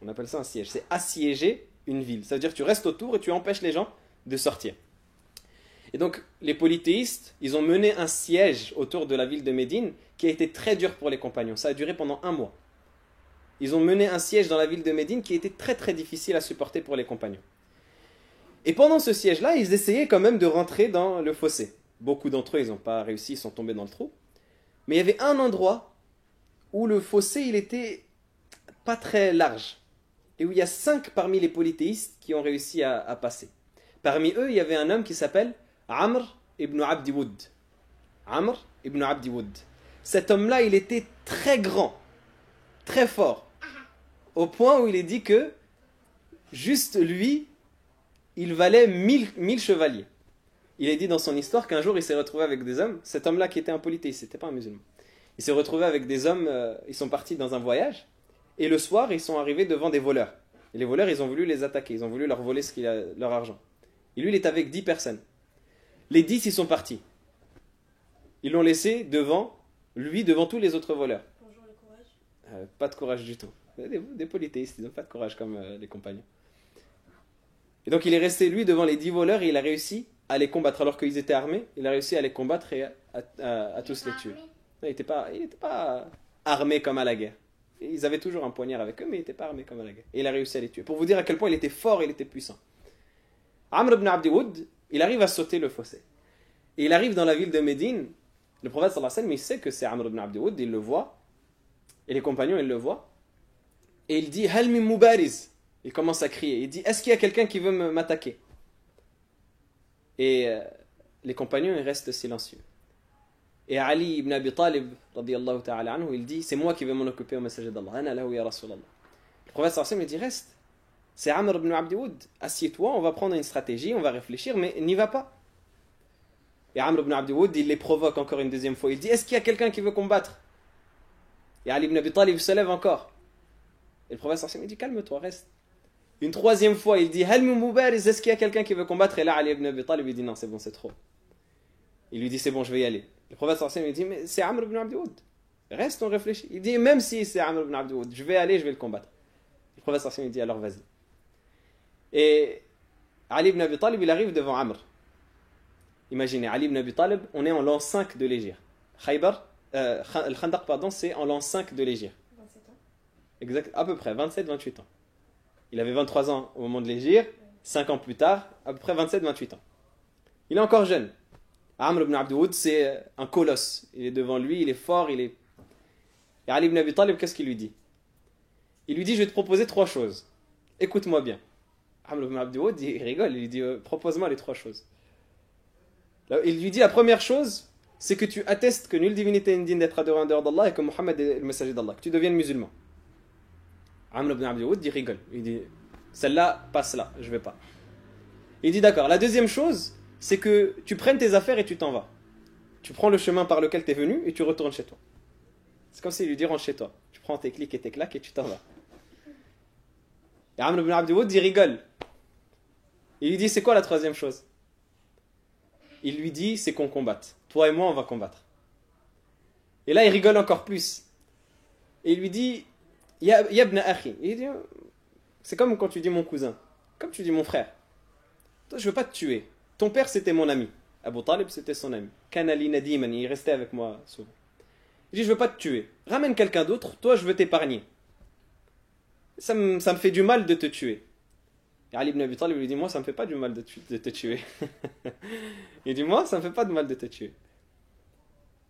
Speaker 1: On appelle ça un siège. C'est assiéger une ville. Ça veut dire que tu restes autour et tu empêches les gens de sortir. Et donc, les polythéistes, ils ont mené un siège autour de la ville de Médine qui a été très dur pour les compagnons. Ça a duré pendant 1 mois. Ils ont mené un siège dans la ville de Médine qui a été très très difficile à supporter pour les compagnons. Et pendant ce siège-là, ils essayaient quand même de rentrer dans le fossé. Beaucoup d'entre eux, ils n'ont pas réussi, ils sont tombés dans le trou. Mais il y avait un endroit où le fossé, il était pas très large, et où il y a 5 parmi les polythéistes qui ont réussi à passer. Parmi eux, il y avait un homme qui s'appelle Amr ibn Abdi Wood. Amr ibn Abdi Wood. Cet homme-là, il était très grand, très fort, au point où il est dit que, juste lui, il valait 1000 chevaliers. Il est dit dans son histoire qu'un jour, il s'est retrouvé avec des hommes, cet homme-là qui était un polythéiste, c'était pas un musulman. Il s'est retrouvé avec des hommes, ils sont partis dans un voyage, et le soir, ils sont arrivés devant des voleurs. Et les voleurs, ils ont voulu les attaquer, ils ont voulu leur voler leur argent. Et lui, il est avec 10 personnes. Les 10, ils sont partis. Ils l'ont laissé devant lui, devant tous les autres voleurs.
Speaker 3: Bonjour le courage.
Speaker 1: Pas de courage du tout. Des polythéistes, ils n'ont pas de courage comme les compagnons. Et donc il est resté, lui, devant les 10 voleurs et il a réussi à les combattre. Alors qu'ils étaient armés, il a réussi à les combattre et à tous les tuer. Il n'était pas armé comme à la guerre. Ils avaient toujours un poignard avec eux, mais il n'était pas armé comme à la guerre. Et il a réussi à les tuer. Pour vous dire à quel point il était fort, il était puissant. Amr ibn Abdi Woud, il arrive à sauter le fossé. Et il arrive dans la ville de Médine. Le prophète sallallahu alayhi wa sallam, il sait que c'est Amr ibn Abdi Woud, il le voit. Et les compagnons, ils le voient. Et il dit, Hal min mubariz. Il commence à crier. Il dit, est-ce qu'il y a quelqu'un qui veut m'attaquer? Et les compagnons, ils restent silencieux. Et Ali ibn Abi Talib, radiyallahu ta'ala anhu, il dit, c'est moi qui vais m'en occuper au messager d'Allah. Ana lahu ya Rasulallah. Le prophète sallallahu alayhi wa sallam, il dit, reste. C'est Amr ibn Abdi Woud. Assieds-toi, on va prendre une stratégie, on va réfléchir, mais n'y va pas. Et Amr ibn Abdi Woud, il les provoque encore une deuxième fois. Il dit, est-ce qu'il y a quelqu'un qui veut combattre? Et Ali ibn Abi Talib se lève encore. Et le prophète sallallahu alayhi wa sallam, il dit, calme-toi, reste. Une troisième fois, il dit, Hal min mubariz, est-ce qu'il y a quelqu'un qui veut combattre? Et là, Ali ibn Abi Talib, il dit, non, c'est bon, c'est trop. Il lui dit, c'est bon, je vais y aller. Le prophète sallallahu alayhi wa sallam, il dit, mais c'est Amr ibn Abdi Woud. Reste, on réfléchit. Il dit, même si c'est Amr ibn Abdi Woud, je vais aller, je vais le combattre. Le prophète sallallahu alayhi wa sallam, il dit, alors vas-y. Et Ali ibn Abi Talib, il arrive devant Amr. Imaginez, Ali ibn Abi Talib, on est en l'an 5 de l'Hégire. Khaybar, le Khandaq, pardon, c'est en l'an 5 de l'Hégire.
Speaker 3: 27 ans.
Speaker 1: Exact, à peu près, 27-28 ans. Il avait 23 ans au moment de l'Hégire, 5 ans plus tard, à peu près 27-28 ans. Il est encore jeune. Amr ibn Abdi Woud, c'est un colosse. Il est devant lui, il est fort, il est... Et Ali ibn Abi Talib, qu'est-ce qu'il lui dit? Il lui dit, je vais te proposer 3 choses. Écoute-moi bien. Amr ibn Abdi Woud, il rigole, il lui dit, propose-moi les 3 choses. Là, il lui dit, la première chose, c'est que tu attestes que nulle divinité n'est digne d'être adorée en dehors d'Allah et que Mohammed est le messager d'Allah, que tu deviennes musulman. Amr ibn Abdi Woud, il rigole. Il dit, celle-là, passe là, je vais pas. Il dit, d'accord. La deuxième chose, c'est que tu prennes tes affaires et tu t'en vas. Tu prends le chemin par lequel tu es venu et tu retournes chez toi. C'est comme s'il lui dit, rentre chez toi. Tu prends tes clics et tes claques et tu t'en vas. Et Amr ibn Abdi Woud, il rigole. Il lui dit, c'est quoi la troisième chose? Il lui dit, c'est qu'on combatte. Toi et moi, on va combattre. Et là, il rigole encore plus. Et il lui dit, Ya ibn akhi. Il dit, c'est comme quand tu dis mon cousin. Comme tu dis mon frère. Toi, je ne veux pas te tuer. Ton père, c'était mon ami. Abu Talib, c'était son ami. Kanali Nadiman, il restait avec moi souvent. Il dit, je ne veux pas te tuer. Ramène quelqu'un d'autre. Toi, je veux t'épargner. Ça me fait du mal de te tuer. Et Ali ibn Abi Talib lui dit, moi ça me fait pas du mal de te tuer. Il dit, moi ça me fait pas de mal de te tuer.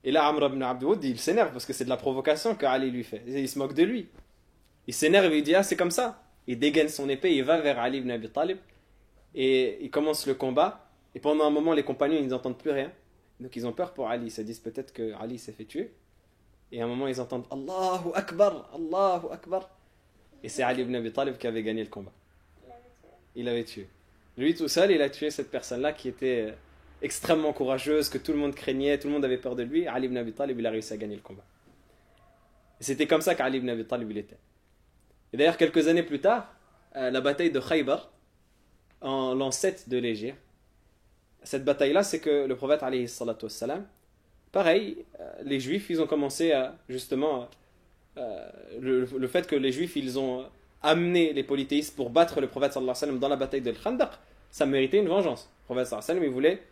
Speaker 1: Et là Amr ibn Abdi Woud, il s'énerve parce que c'est de la provocation que Ali lui fait. Il se moque de lui. Il s'énerve et il dit, ah c'est comme ça. Il dégaine son épée, il va vers Ali ibn Abi Talib et il commence le combat. Et pendant un moment les compagnons ils n'entendent plus rien. Donc ils ont peur pour Ali, ils se disent peut-être que Ali s'est fait tuer. Et à un moment ils entendent Allahu Akbar, Allahu Akbar. Et c'est Ali ibn Abi Talib qui avait gagné le combat. Il l'avait tué. Lui tout seul, il a tué cette personne-là qui était extrêmement courageuse, que tout le monde craignait, tout le monde avait peur de lui. Ali ibn Abi Talib, il a réussi à gagner le combat. Et c'était comme ça qu'Ali ibn Abi Talib il était. Et d'ailleurs, quelques années plus tard, la bataille de Khaybar, en l'an 7 de l'Hégire, cette bataille-là, c'est que le prophète, alayhi salatu wassalam, pareil, les Juifs, ils ont commencé à, justement, le fait que les Juifs, ils ont amené les polythéistes pour battre le prophète sallallahu alayhi wa sallam dans la bataille de Khandaq, ça méritait une vengeance. Le prophète sallallahu alayhi wa sallam, il voulait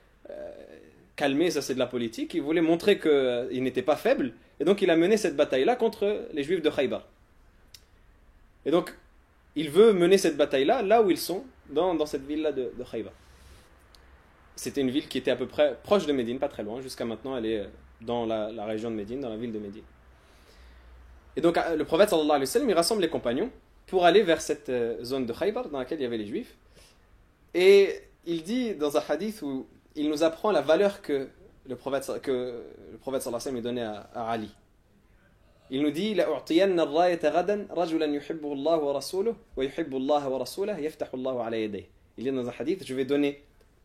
Speaker 1: calmer, ça c'est de la politique, il voulait montrer qu'il n'était pas faible, et donc il a mené cette bataille-là contre les Juifs de Khaybar. Et donc, il veut mener cette bataille-là, là où ils sont, dans cette ville-là de Khaybar. C'était une ville qui était à peu près proche de Médine, pas très loin, jusqu'à maintenant elle est dans la région de Médine, dans la ville de Médine. Et donc le prophète sallallahu alayhi wa sallam, il rassemble les compagnons pour aller vers cette zone de Khaybar dans laquelle il y avait les Juifs. Et il dit dans un hadith où il nous apprend la valeur que le prophète sallallahu alayhi wa sallam donnait à Ali. Il nous dit لأعطين الراية غدا رجلا يحبه الله ورسوله ويحب الله ورسوله يفتح الله على يديه. Il dit dans un hadith, je vais donner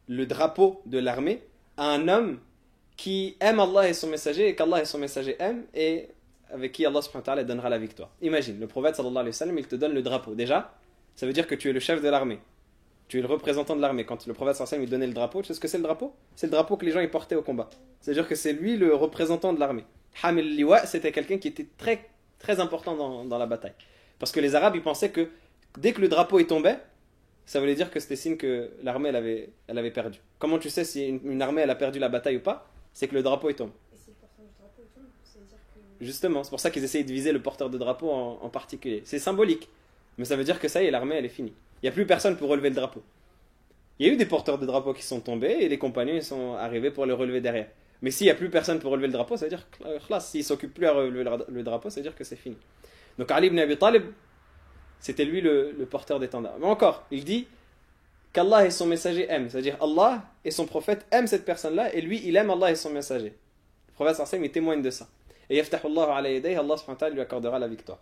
Speaker 1: le drapeau de l'armée à un homme qui aime Allah et son messager et qu'Allah et son messager aiment et avec qui Allah subhanahu wa ta'ala donnera la victoire. Imagine, le prophète sallallahu alayhi wa sallam, il te donne le drapeau. Déjà, ça veut dire que tu es le chef de l'armée. Tu es le représentant de l'armée. Quand le prophète sallallahu alayhi wa sallam, il donnait le drapeau, tu sais ce que c'est le drapeau? C'est le drapeau que les gens ils portaient au combat. C'est-à-dire que c'est lui le représentant de l'armée. Hamil Liwa, c'était quelqu'un qui était très, très important dans la bataille. Parce que les Arabes, ils pensaient que dès que le drapeau est tombé, ça voulait dire que c'était signe que l'armée, elle avait perdu. Comment tu sais si une armée, elle a perdu la bataille ou pas? C'est que le drapeau est tombé.
Speaker 3: Et si le porteur du drapeau tombe, ça veut dire que.
Speaker 1: Justement, c'est pour ça qu'ils essayent de viser le porteur de drapeau en particulier. C'est symbolique, mais ça veut dire que ça y est, l'armée, elle est finie. Il n'y a plus personne pour relever le drapeau. Il y a eu des porteurs de drapeau qui sont tombés et les compagnons ils sont arrivés pour le relever derrière. Mais s'il n'y a plus personne pour relever le drapeau, ça veut dire que s'il ne s'occupe plus à relever le drapeau, ça veut dire que c'est fini. Donc Ali ibn Abi Talib, c'était lui le porteur d'étendard. Mais encore, il dit qu'Allah et son messager aiment. C'est-à-dire Allah et son prophète aiment cette personne-là et lui, il aime Allah et son messager. Le prophète sallallahu alayhi wa sallam, il témoigne de ça. Et yaftahullahu ala yadayhi, Allah subhanahu wa ta'ala lui accordera la victoire.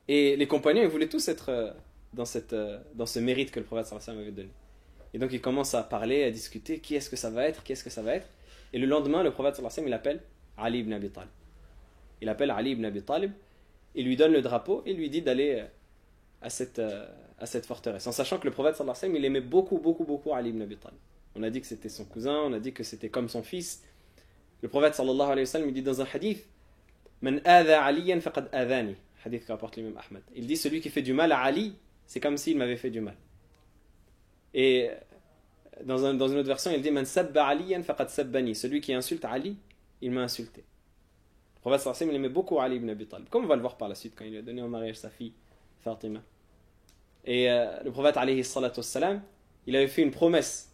Speaker 1: Et les compagnons, ils voulaient tous être dans ce mérite que le prophète sallallahu alayhi wa sallam avait donné. Et donc ils commencent à parler, à discuter, qui est-ce que ça va être, qui est-ce que ça va être. Et le lendemain, le prophète sallallahu alayhi wa sallam, il appelle Ali ibn Abi Talib. Il appelle Ali ibn Abi Talib, il lui donne le drapeau et lui dit d'aller à cette forteresse. En sachant que le prophète sallallahu alayhi wa sallam, il aimait beaucoup, beaucoup, beaucoup Ali ibn Abi Talib. On a dit que c'était son cousin, on a dit que c'était comme son fils. Le prophète sallallahu alayhi wa sallam, il dit dans un hadith, Man adha aliyan faqad adhani. Hadith que rapporte l'imam Ahmad. Il dit, celui qui fait du mal à Ali, c'est comme s'il m'avait fait du mal. Et dans une autre version, il dit Man sabba aliyan faqad sabbani. Celui qui insulte Ali, il m'a insulté. Le prophète sallallahu alayhi wa sallam, il aimait beaucoup Ali ibn Abi Talib. Comme on va le voir par la suite quand il a donné en mariage sa fille Fatima. Et le prophète alayhi salatu wassalam, il avait fait une promesse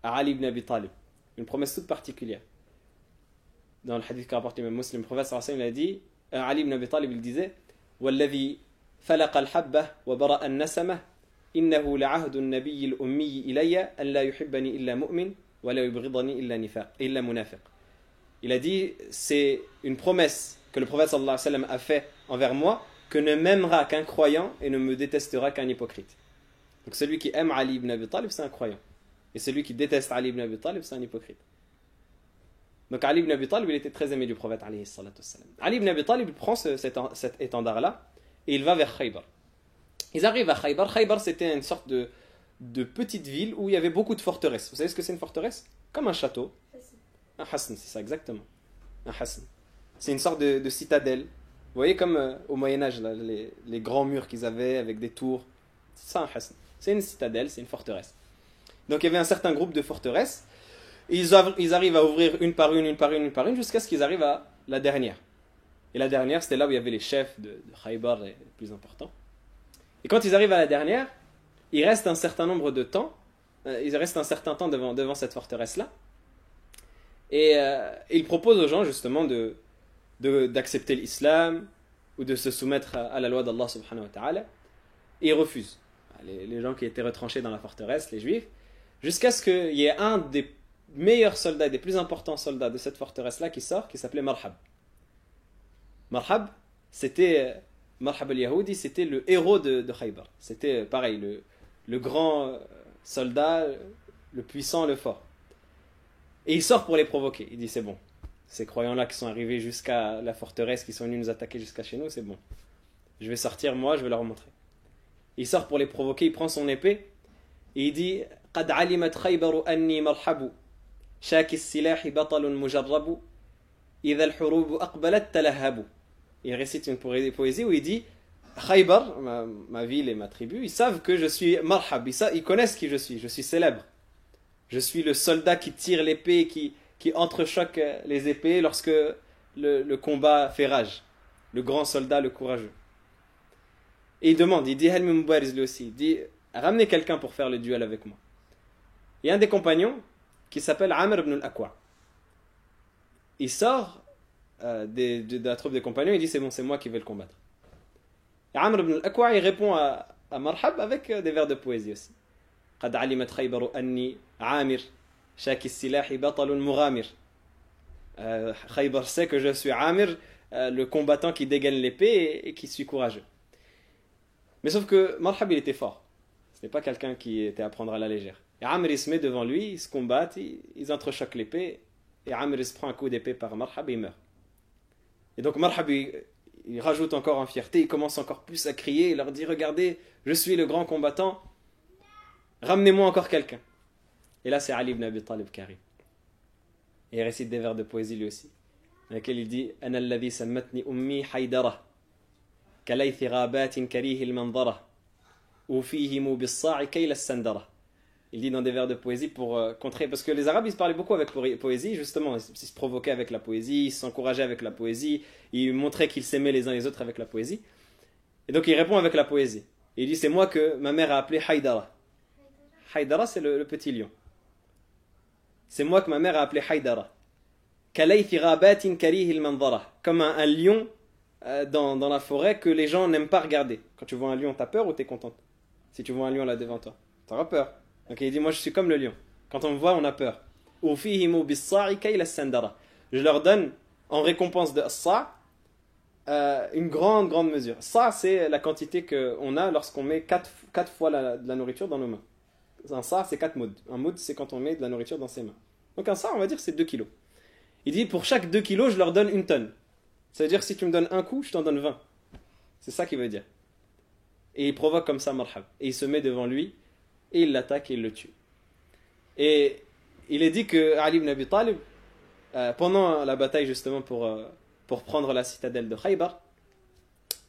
Speaker 1: à Ali ibn Abi Talib. Une promesse toute particulière. Dans le hadith qu'a rapporté l'imam Muslim, le prophète sallallahu alayhi wa sallam, il a dit, Ali ibn Abi Talib, il disait Walladhi falaqa al-habba wa bara'a an-nasama innahu la'ahdu an-nabiy al-ummi ilayya an la yuhibbani illa mu'min wa la yubghidani illa munafiq. Il a dit, c'est une promesse que le prophète sallallahu alayhi wa sallam a fait envers moi, que ne m'aimera qu'un croyant et ne me détestera qu'un hypocrite. Donc celui qui aime Ali ibn Abi Talib, c'est un croyant. Et celui qui déteste Ali ibn Abi Talib, c'est un hypocrite. Donc Ali ibn Abi Talib, il était très aimé du prophète alayhi salatu wassalam. Ali ibn Abi Talib, il prend cet étendard-là et il va vers Khaybar. Ils arrivent à Khaybar. Khaybar, c'était une sorte de petite ville où il y avait beaucoup de forteresses. Vous savez ce que c'est une forteresse? Comme un château. Un hasn, c'est ça exactement. Un hasn. C'est une sorte de citadelle. Vous voyez comme au Moyen-Âge, les grands murs qu'ils avaient avec des tours. C'est ça un hasn. C'est une citadelle, c'est une forteresse. Donc il y avait un certain groupe de forteresses. Et ils arrivent à ouvrir une par une, jusqu'à ce qu'ils arrivent à la dernière. Et la dernière, c'était là où il y avait les chefs de Khaybar, les plus importants. Et quand ils arrivent à la dernière, ils restent un certain nombre de temps, ils restent un certain temps devant cette forteresse-là. Et ils proposent aux gens justement d'accepter l'islam ou de se soumettre à la loi d'Allah subhanahu wa ta'ala. Et ils refusent. Les gens qui étaient retranchés dans la forteresse, les juifs, jusqu'à ce qu'il y ait un des meilleurs soldats, des plus importants soldats de cette forteresse-là qui sort, qui s'appelait Marhab. Marhab, c'était Marhab al-Yahoudi, c'était le héros de Khaybar. C'était pareil, le grand soldat, le puissant, le fort. Et il sort pour les provoquer. Il dit c'est bon, ces croyants-là qui sont arrivés jusqu'à la forteresse, qui sont venus nous attaquer jusqu'à chez nous, c'est bon. Je vais sortir moi, je vais leur montrer. Il sort pour les provoquer, il prend son épée et il dit قد علمت خيبر أني مرحب شاك السلاح بطل مجرب إذا الحروب أقبلت تلهب. Il récite une poésie où il dit Khaybar, ma ville et ma tribu, ils savent que je suis marhab, ils connaissent qui je suis célèbre. Je suis le soldat qui tire l'épée, qui entrechoque les épées lorsque le combat fait rage. Le grand soldat, le courageux. Et il demande, il dit Helmi Mubariz lui aussi, il dit ramenez quelqu'un pour faire le duel avec moi. Il y a un des compagnons qui s'appelle Amr ibn al-Aqwa. Il sort de la troupe des compagnons, il dit c'est bon, c'est moi qui vais le combattre. Et Amr ibn al-Aqwa, il répond à Marhab avec des vers de poésie aussi. قد علمت خيبر أني عامر شاك السلاح بطل مغامر. Khaybar sait que je suis Amir, le combattant qui dégaine l'épée et qui suis courageux. Mais sauf que Marhab il était fort. Ce n'est pas quelqu'un qui était à prendre à la légère. Et Amr il se met devant lui, ils se combattent, ils entrechoquent l'épée et Amr il se prend un coup d'épée par Marhab et il meurt. Et donc Marhab il rajoute encore en fierté, il commence encore plus à crier, il leur dit regardez, je suis le grand combattant, ramenez-moi encore quelqu'un. Et là c'est Ali ibn Abi Talib qui arrive. Et il récite des vers de poésie lui aussi, dans lesquels il dit Ana alladhi sammatni ummi haydara كليث غابات كريه المنظرة وفيهم بالصاع كيل السندرة. Il dit dans des vers de poésie pour contrer, parce que les Arabes ils se parlaient beaucoup avec poésie, justement, ils se provoquaient avec la poésie, ils s'encourageaient avec la poésie, ils montraient qu'ils s'aimaient les uns les autres avec la poésie. Et donc il répond avec la poésie. Et il dit c'est moi que ma mère a appelé Haïdara. Haïdara c'est le petit lion. C'est moi que ma mère a appelé Haïdara. Kalaythi ghabatin karih al-manzara. Comme un lion dans la forêt que les gens n'aiment pas regarder. Quand tu vois un lion, t'as peur ou t'es contente? Si tu vois un lion là devant toi, t'auras peur. Donc il dit moi je suis comme le lion. Quand on me voit, on a peur. Ufihimu bis-sa'i kayla as-sandara. Je leur donne en récompense de sa' une grande mesure. Ça c'est la quantité qu'on a lorsqu'on met 4 fois de la nourriture dans nos mains. Un sa' c'est 4 mouds. Un moud c'est quand on met de la nourriture dans ses mains. Donc un sa' on va dire c'est 2 kilos. Il dit pour chaque 2 kilos je leur donne une tonne. Ça veut dire si tu me donnes un coup je t'en donne 20. C'est ça qu'il veut dire. Et il provoque comme ça marhab. Et il se met devant lui et il l'attaque et il le tue. Et il est dit que Ali ibn Abi Talib, pendant la bataille justement pour prendre la citadelle de Khaybar,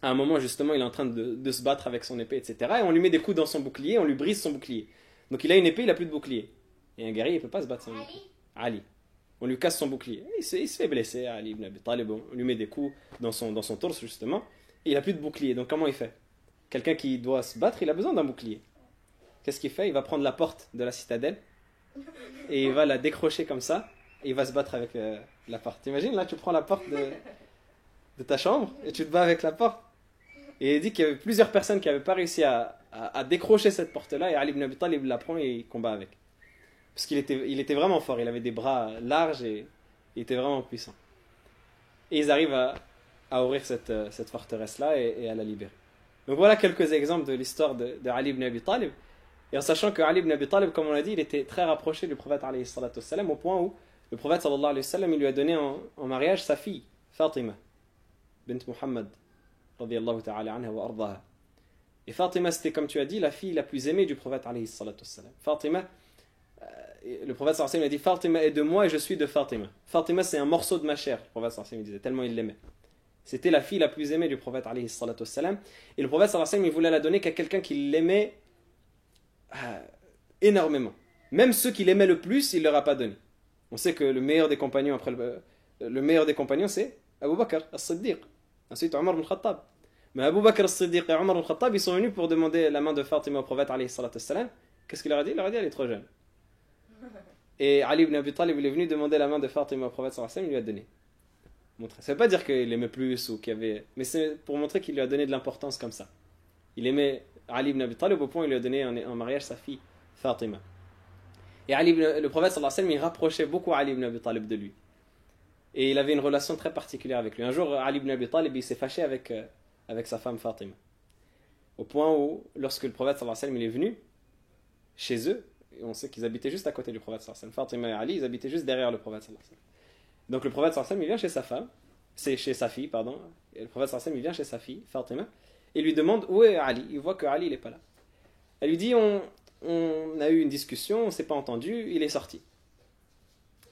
Speaker 1: à un moment justement il est en train de se battre avec son épée, etc. Et on lui met des coups dans son bouclier, on lui brise son bouclier. Donc il a une épée, il n'a plus de bouclier. Et un guerrier il ne peut pas se battre sans bouclier. Ali. On lui casse son bouclier. Il se fait blesser, Ali ibn Abi Talib. On lui met des coups dans son torse justement. Et il n'a plus de bouclier. Donc comment il fait? Quelqu'un qui doit se battre, il a besoin d'un bouclier. Qu'est-ce qu'il fait? Il va prendre la porte de la citadelle et il va la décrocher comme ça et il va se battre avec la porte. T'imagines, là tu prends la porte de ta chambre et tu te bats avec la porte. Et il dit qu'il y avait plusieurs personnes qui n'avaient pas réussi à décrocher cette porte-là et Ali ibn Abi Talib la prend et il combat avec. Parce qu'il était vraiment fort, il avait des bras larges et il était vraiment puissant. Et ils arrivent à ouvrir cette forteresse-là et à la libérer. Donc voilà quelques exemples de l'histoire de Ali ibn Abi Talib. Et en sachant que Ali ibn Abi Talib, comme on l'a dit, il était très rapproché du prophète alayhi salatu wassalam, au point où le prophète sallallahu alayhi wa sallam, il lui a donné en mariage sa fille, Fatima, bint Muhammad, radiyallahu ta'ala anha wa ardaha. Et Fatima, c'était comme tu as dit, la fille la plus aimée du prophète alayhi salatu wassalam. Fatima, le prophète sallallahu alayhi wa sallam a dit Fatima est de moi et je suis de Fatima. Fatima, c'est un morceau de ma chair, le prophète sallallahu alayhi wa sallam disait, tellement il l'aimait. C'était la fille la plus aimée du prophète alayhi salatu wassalam. Et le prophète sallallahu alayhi wa sallam, il voulait la donner qu'à quelqu'un qui l'aimait énormément. Même ceux qui l'aimaient le plus, il ne leur a pas donné. On sait que le meilleur des compagnons c'est Abu Bakr as-Siddiq, ensuite Omar ibn Khattab. Mais Abu Bakr as-Siddiq et Omar ibn Khattab, ils sont venus pour demander la main de Fatima au prophète alayhi salatu wassalam. Qu'est-ce qu'il leur a dit? Il leur a dit elle est trop jeune. Et Ali ibn Abi Talib, il est venu demander la main de Fatima au prophète sallallahu alayhi wa sallam, il lui a donné. Ça ne veut pas dire qu'il aimait plus ou qu'il y avait, mais c'est pour montrer qu'il lui a donné de l'importance comme ça. Il aimait Ali ibn Abi Talib au point où il lui a donné en mariage sa fille Fatima. Et le prophète sallallahu alayhi wa sallam, il rapprochait beaucoup Ali ibn Abi Talib de lui. Et il avait une relation très particulière avec lui. Un jour, Ali ibn Abi Talib, il s'est fâché avec sa femme Fatima. Au point où, lorsque le prophète sallallahu alayhi wa sallam, il est venu chez eux, et on sait qu'ils habitaient juste à côté du prophète sallallahu alayhi wa sallam. Fatima et Ali, ils habitaient juste derrière le prophète sallallahu alayhi wa sallam. Donc le prophète sallallahu alayhi wa sallam, il vient chez sa femme, c'est chez sa fille, pardon. Et le prophète sallallahu alayhi wa sallam, il vient chez sa fille, Fatima, et lui demande où est Ali. Il voit que Ali, il n'est pas là. Elle lui dit on a eu une discussion, on ne s'est pas entendu, il est sorti.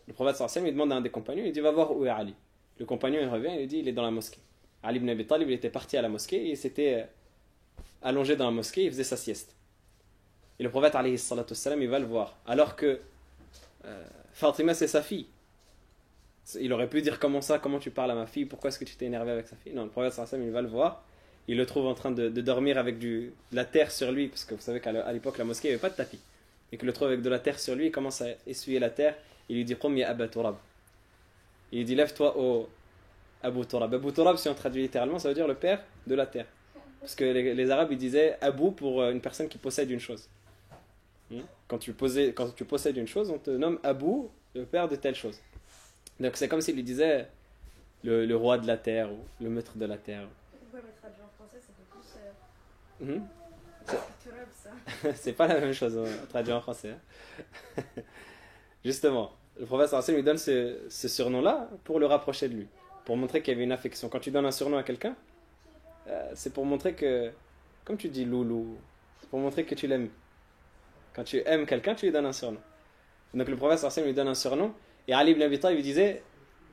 Speaker 1: Le prophète sallallahu alayhi wa sallam, il demande à un des compagnons, il dit va voir où est Ali. Le compagnon, il revient, il lui dit il est dans la mosquée. Ali ibn Abi Talib, il était parti à la mosquée et il s'était allongé dans la mosquée, il faisait sa sieste. Et le prophète alayhi salatu wassalam, il va le voir. Alors que Fatima, c'est sa fille. Il aurait pu dire comment tu parles à ma fille, pourquoi est-ce que tu t'es énervé avec sa fille? Non, le prophète sallallahu alayhi wa sallam, il va le voir. Il le trouve en train de dormir avec de la terre sur lui, parce que vous savez qu'à l'époque, la mosquée, il n'y avait pas de tapis. Et qu'il le trouve avec de la terre sur lui, il commence à essuyer la terre. Il lui dit Qum ya Aba Turab. Il lui dit lève-toi au Abu Turab. Abu Turab, si on traduit littéralement, ça veut dire le père de la terre. Parce que les Arabes, ils disaient Abu pour une personne qui possède une chose. Quand tu possèdes une chose, on te nomme Abu, le père de telle chose. Donc c'est comme s'il lui disait le roi de la terre ou le maître de la terre.
Speaker 3: Ouais, mais traduit en français, ça fait plus. Turab, ça.
Speaker 1: C'est pas la même chose, traduit en français. Justement, le prophète sallallahu alayhi wa sallam lui donne ce surnom-là pour le rapprocher de lui, pour montrer qu'il y avait une affection. Quand tu donnes un surnom à quelqu'un, c'est pour montrer que, comme tu dis loulou, c'est pour montrer que tu l'aimes. Quand tu aimes quelqu'un, tu lui donnes un surnom. Donc le prophète sallallahu alayhi wa sallam lui donne un surnom, et Ali ibn Abi Talib lui disait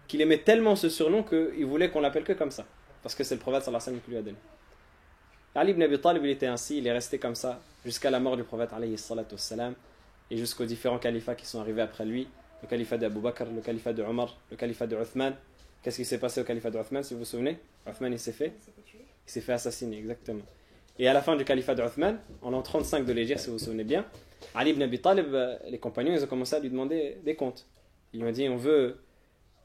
Speaker 1: qu'il aimait tellement ce surnom qu'il voulait qu'on l'appelle que comme ça, parce que c'est le prophète sallallahu alayhi wa sallam qui lui a donné. Ali ibn Abi Talib, il était ainsi, il est resté comme ça jusqu'à la mort du prophète alayhi salatu wassalam, et jusqu'aux différents califats qui sont arrivés après lui, le califat d'Abu Bakr, le califat de Omar, le califat de Uthman. Qu'est-ce qui s'est passé au califat de Uthman, si vous vous souvenez? Uthman, il s'est fait assassiner, exactement. Et à la fin du califat de Uthman, en l'an 35 de l'Hégire, si vous vous souvenez bien, Ali ibn Abi Talib, les compagnons, ils ont commencé à lui demander des comptes. Ils lui ont dit, on veut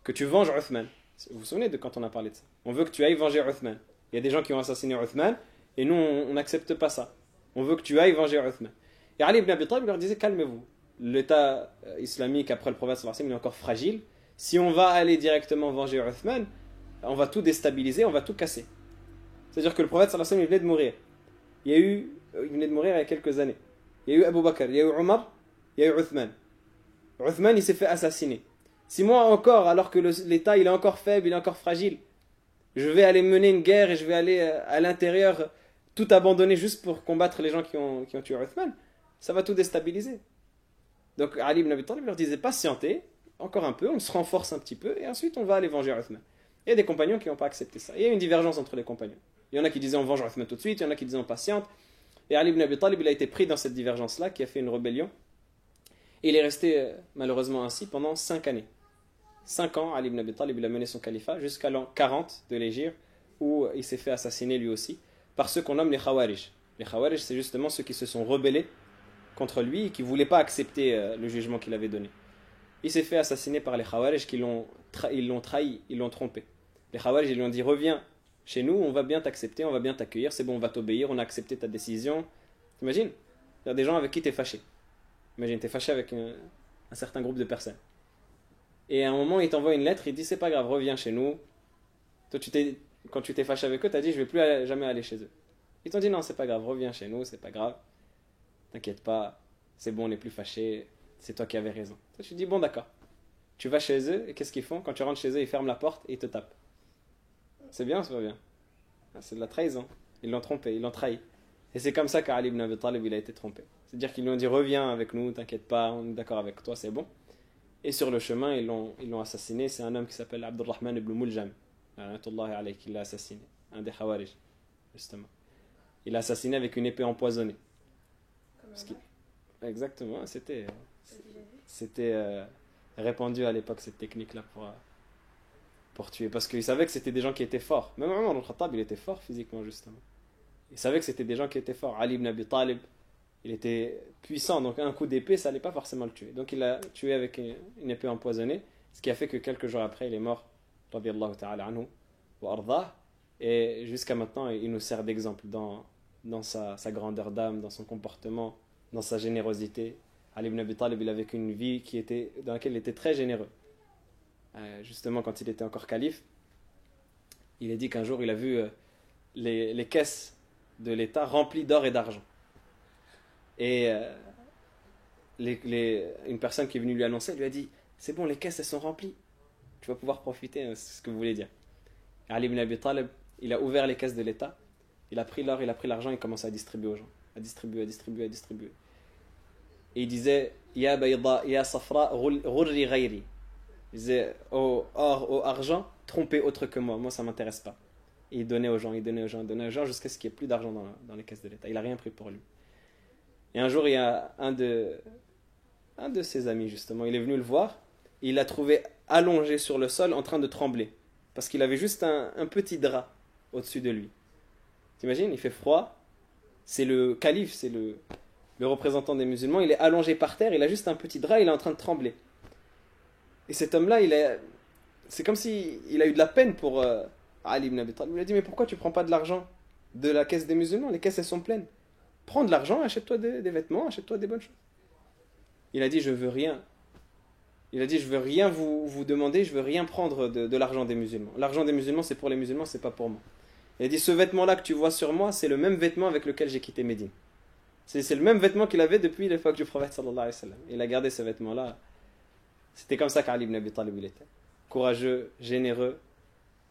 Speaker 1: que tu venges Uthman. Vous vous souvenez de quand on a parlé de ça? On veut que tu ailles venger Uthman. Il y a des gens qui ont assassiné Uthman, et nous, on n'accepte pas ça. On veut que tu ailles venger Uthman. Et Ali ibn Abi Talib leur disait, calmez-vous. L'État islamique après le prophète sallallahu alayhi wa sallam, il est encore fragile. Si on va aller directement venger Uthman, on va tout déstabiliser, on va tout casser. C'est-à-dire que le prophète sallallahu alayhi wa sallam, il venait de mourir. Il venait de mourir il y a quelques années. Il y a eu Abu Bakr, il y a eu Omar, il y a eu Uthman. Uthman, il s'est fait assassiner. Si moi encore, alors que l'État il est encore faible, il est encore fragile, je vais aller mener une guerre et je vais aller à l'intérieur tout abandonner juste pour combattre les gens qui ont tué Uthman, ça va tout déstabiliser. Donc Ali ibn Abi Talib leur disait patientez, encore un peu, on se renforce un petit peu et ensuite on va aller venger Uthman. Il y a des compagnons qui n'ont pas accepté ça. Il y a une divergence entre les compagnons. Il y en a qui disaient on venge Uthman tout de suite, il y en a qui disaient on patiente. Et Ali ibn Abi Talib il a été pris dans cette divergence-là qui a fait une rébellion. Et il est resté malheureusement ainsi pendant 5 années. 5 ans, Ali ibn Abi Talib il a mené son califat jusqu'à l'an 40 de l'Hégire où il s'est fait assassiner lui aussi par ceux qu'on nomme les Khawarij. Les Khawarij, c'est justement ceux qui se sont rebellés contre lui et qui ne voulaient pas accepter le jugement qu'il avait donné. Il s'est fait assassiner par les Khawarij qui l'ont trahi, ils l'ont trompé. Les Khawarij ils lui ont dit reviens chez nous, on va bien t'accepter, on va bien t'accueillir, c'est bon, on va t'obéir, on a accepté ta décision. T'imagines? Il y a des gens avec qui tu es fâché. Imagine, tu es fâché avec un certain groupe de personnes. Et à un moment, il t'envoie une lettre, il dit c'est pas grave, reviens chez nous. Toi, quand tu t'es fâché avec eux, tu as dit je vais plus jamais aller chez eux. Ils t'ont dit non, c'est pas grave, reviens chez nous, c'est pas grave. T'inquiète pas, c'est bon, on n'est plus fâché, c'est toi qui avais raison. Toi, tu dis bon, d'accord. Tu vas chez eux, et qu'est-ce qu'ils font? Quand tu rentres chez eux, ils ferment la porte et ils te tapent. C'est bien ou c'est pas bien? C'est de la trahison. Ils l'ont trompé, ils l'ont trahi. Et c'est comme ça qu'Ali ibn Abi Talib il a été trompé. C'est-à-dire qu'ils lui ont dit reviens avec nous, t'inquiète pas, on est d'accord avec toi, c'est bon. Et sur le chemin, ils l'ont assassiné. C'est un homme qui s'appelle Abdurrahman ibn Muljam. Qui l'a assassiné. Un des Khawarij, justement. Il l'a assassiné avec une épée empoisonnée. Exactement, c'était répandu à l'époque cette technique-là pour tuer. Parce qu'il savait que c'était des gens qui étaient forts. Même Omar al-Khattab, il était fort physiquement, justement. Il savait que c'était des gens qui étaient forts. Ali ibn Abi Talib, il était puissant, donc un coup d'épée, ça n'allait pas forcément le tuer. Donc il l'a tué avec une épée empoisonnée, ce qui a fait que quelques jours après, il est mort, radiyallahu ta'ala anhu, wa ardah. Et jusqu'à maintenant, il nous sert d'exemple dans sa grandeur d'âme, dans son comportement, dans sa générosité. Ali ibn Abi Talib, il a vécu une vie dans laquelle il était très généreux. Justement, quand il était encore calife, il a dit qu'un jour, il a vu les caisses de l'État remplies d'or et d'argent. Et une personne qui est venue lui annoncer, lui a dit c'est bon, les caisses elles sont remplies, tu vas pouvoir profiter, c'est ce que vous voulez dire. Et Ali ibn Abi Talib, il a ouvert les caisses de l'État, il a pris l'or, il a pris l'argent, il commence à distribuer aux gens, à distribuer. Et il disait ya bayda ya safra ghurri ghayri, il disait au argent, trompez autre que moi ça m'intéresse pas. Et il donnait aux gens jusqu'à ce qu'il n'y ait plus d'argent dans les caisses de l'État. Il n'a rien pris pour lui. Et un jour, il y a un de ses amis, justement, il est venu le voir, et il l'a trouvé allongé sur le sol en train de trembler, parce qu'il avait juste un petit drap au-dessus de lui. T'imagines, il fait froid, c'est le calife, c'est le représentant des musulmans, il est allongé par terre, il a juste un petit drap, il est en train de trembler. Et cet homme-là, c'est comme s'il a eu de la peine pour Ali ibn Abi Talib. Il a dit, mais pourquoi tu ne prends pas de l'argent de la caisse des musulmans? Les caisses, elles sont pleines. Prends de l'argent, achète-toi des vêtements, achète-toi des bonnes choses. Il a dit, je veux rien. Il a dit, je veux rien vous demander, je veux rien prendre de l'argent des musulmans. L'argent des musulmans, c'est pour les musulmans, c'est pas pour moi. Il a dit, ce vêtement-là que tu vois sur moi, c'est le même vêtement avec lequel j'ai quitté Médine. C'est le même vêtement qu'il avait depuis l'époque du prophète sallallahu alayhi wa sallam. Il a gardé ce vêtement-là. C'était comme ça qu'Ali ibn Abi Talib il était. Courageux, généreux,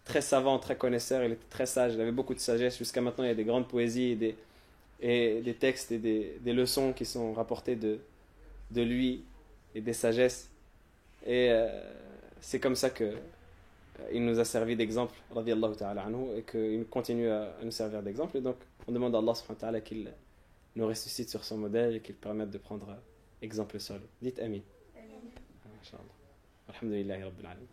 Speaker 1: très savant, très connaisseur, il était très sage, il avait beaucoup de sagesse. Jusqu'à maintenant, il y a des grandes poésies et des textes et des leçons qui sont rapportées de lui et des sagesses. Et c'est comme ça que il nous a servi d'exemple, radiyallahu ta'ala anhu, et qu'il continue à nous servir d'exemple. Et donc, On demande à Allah subhanahu wa ta'ala qu'il nous ressuscite sur son modèle et qu'il permette de prendre exemple sur lui. Dites Amin. Amin. Alhamdulillah Rabbil Alamin.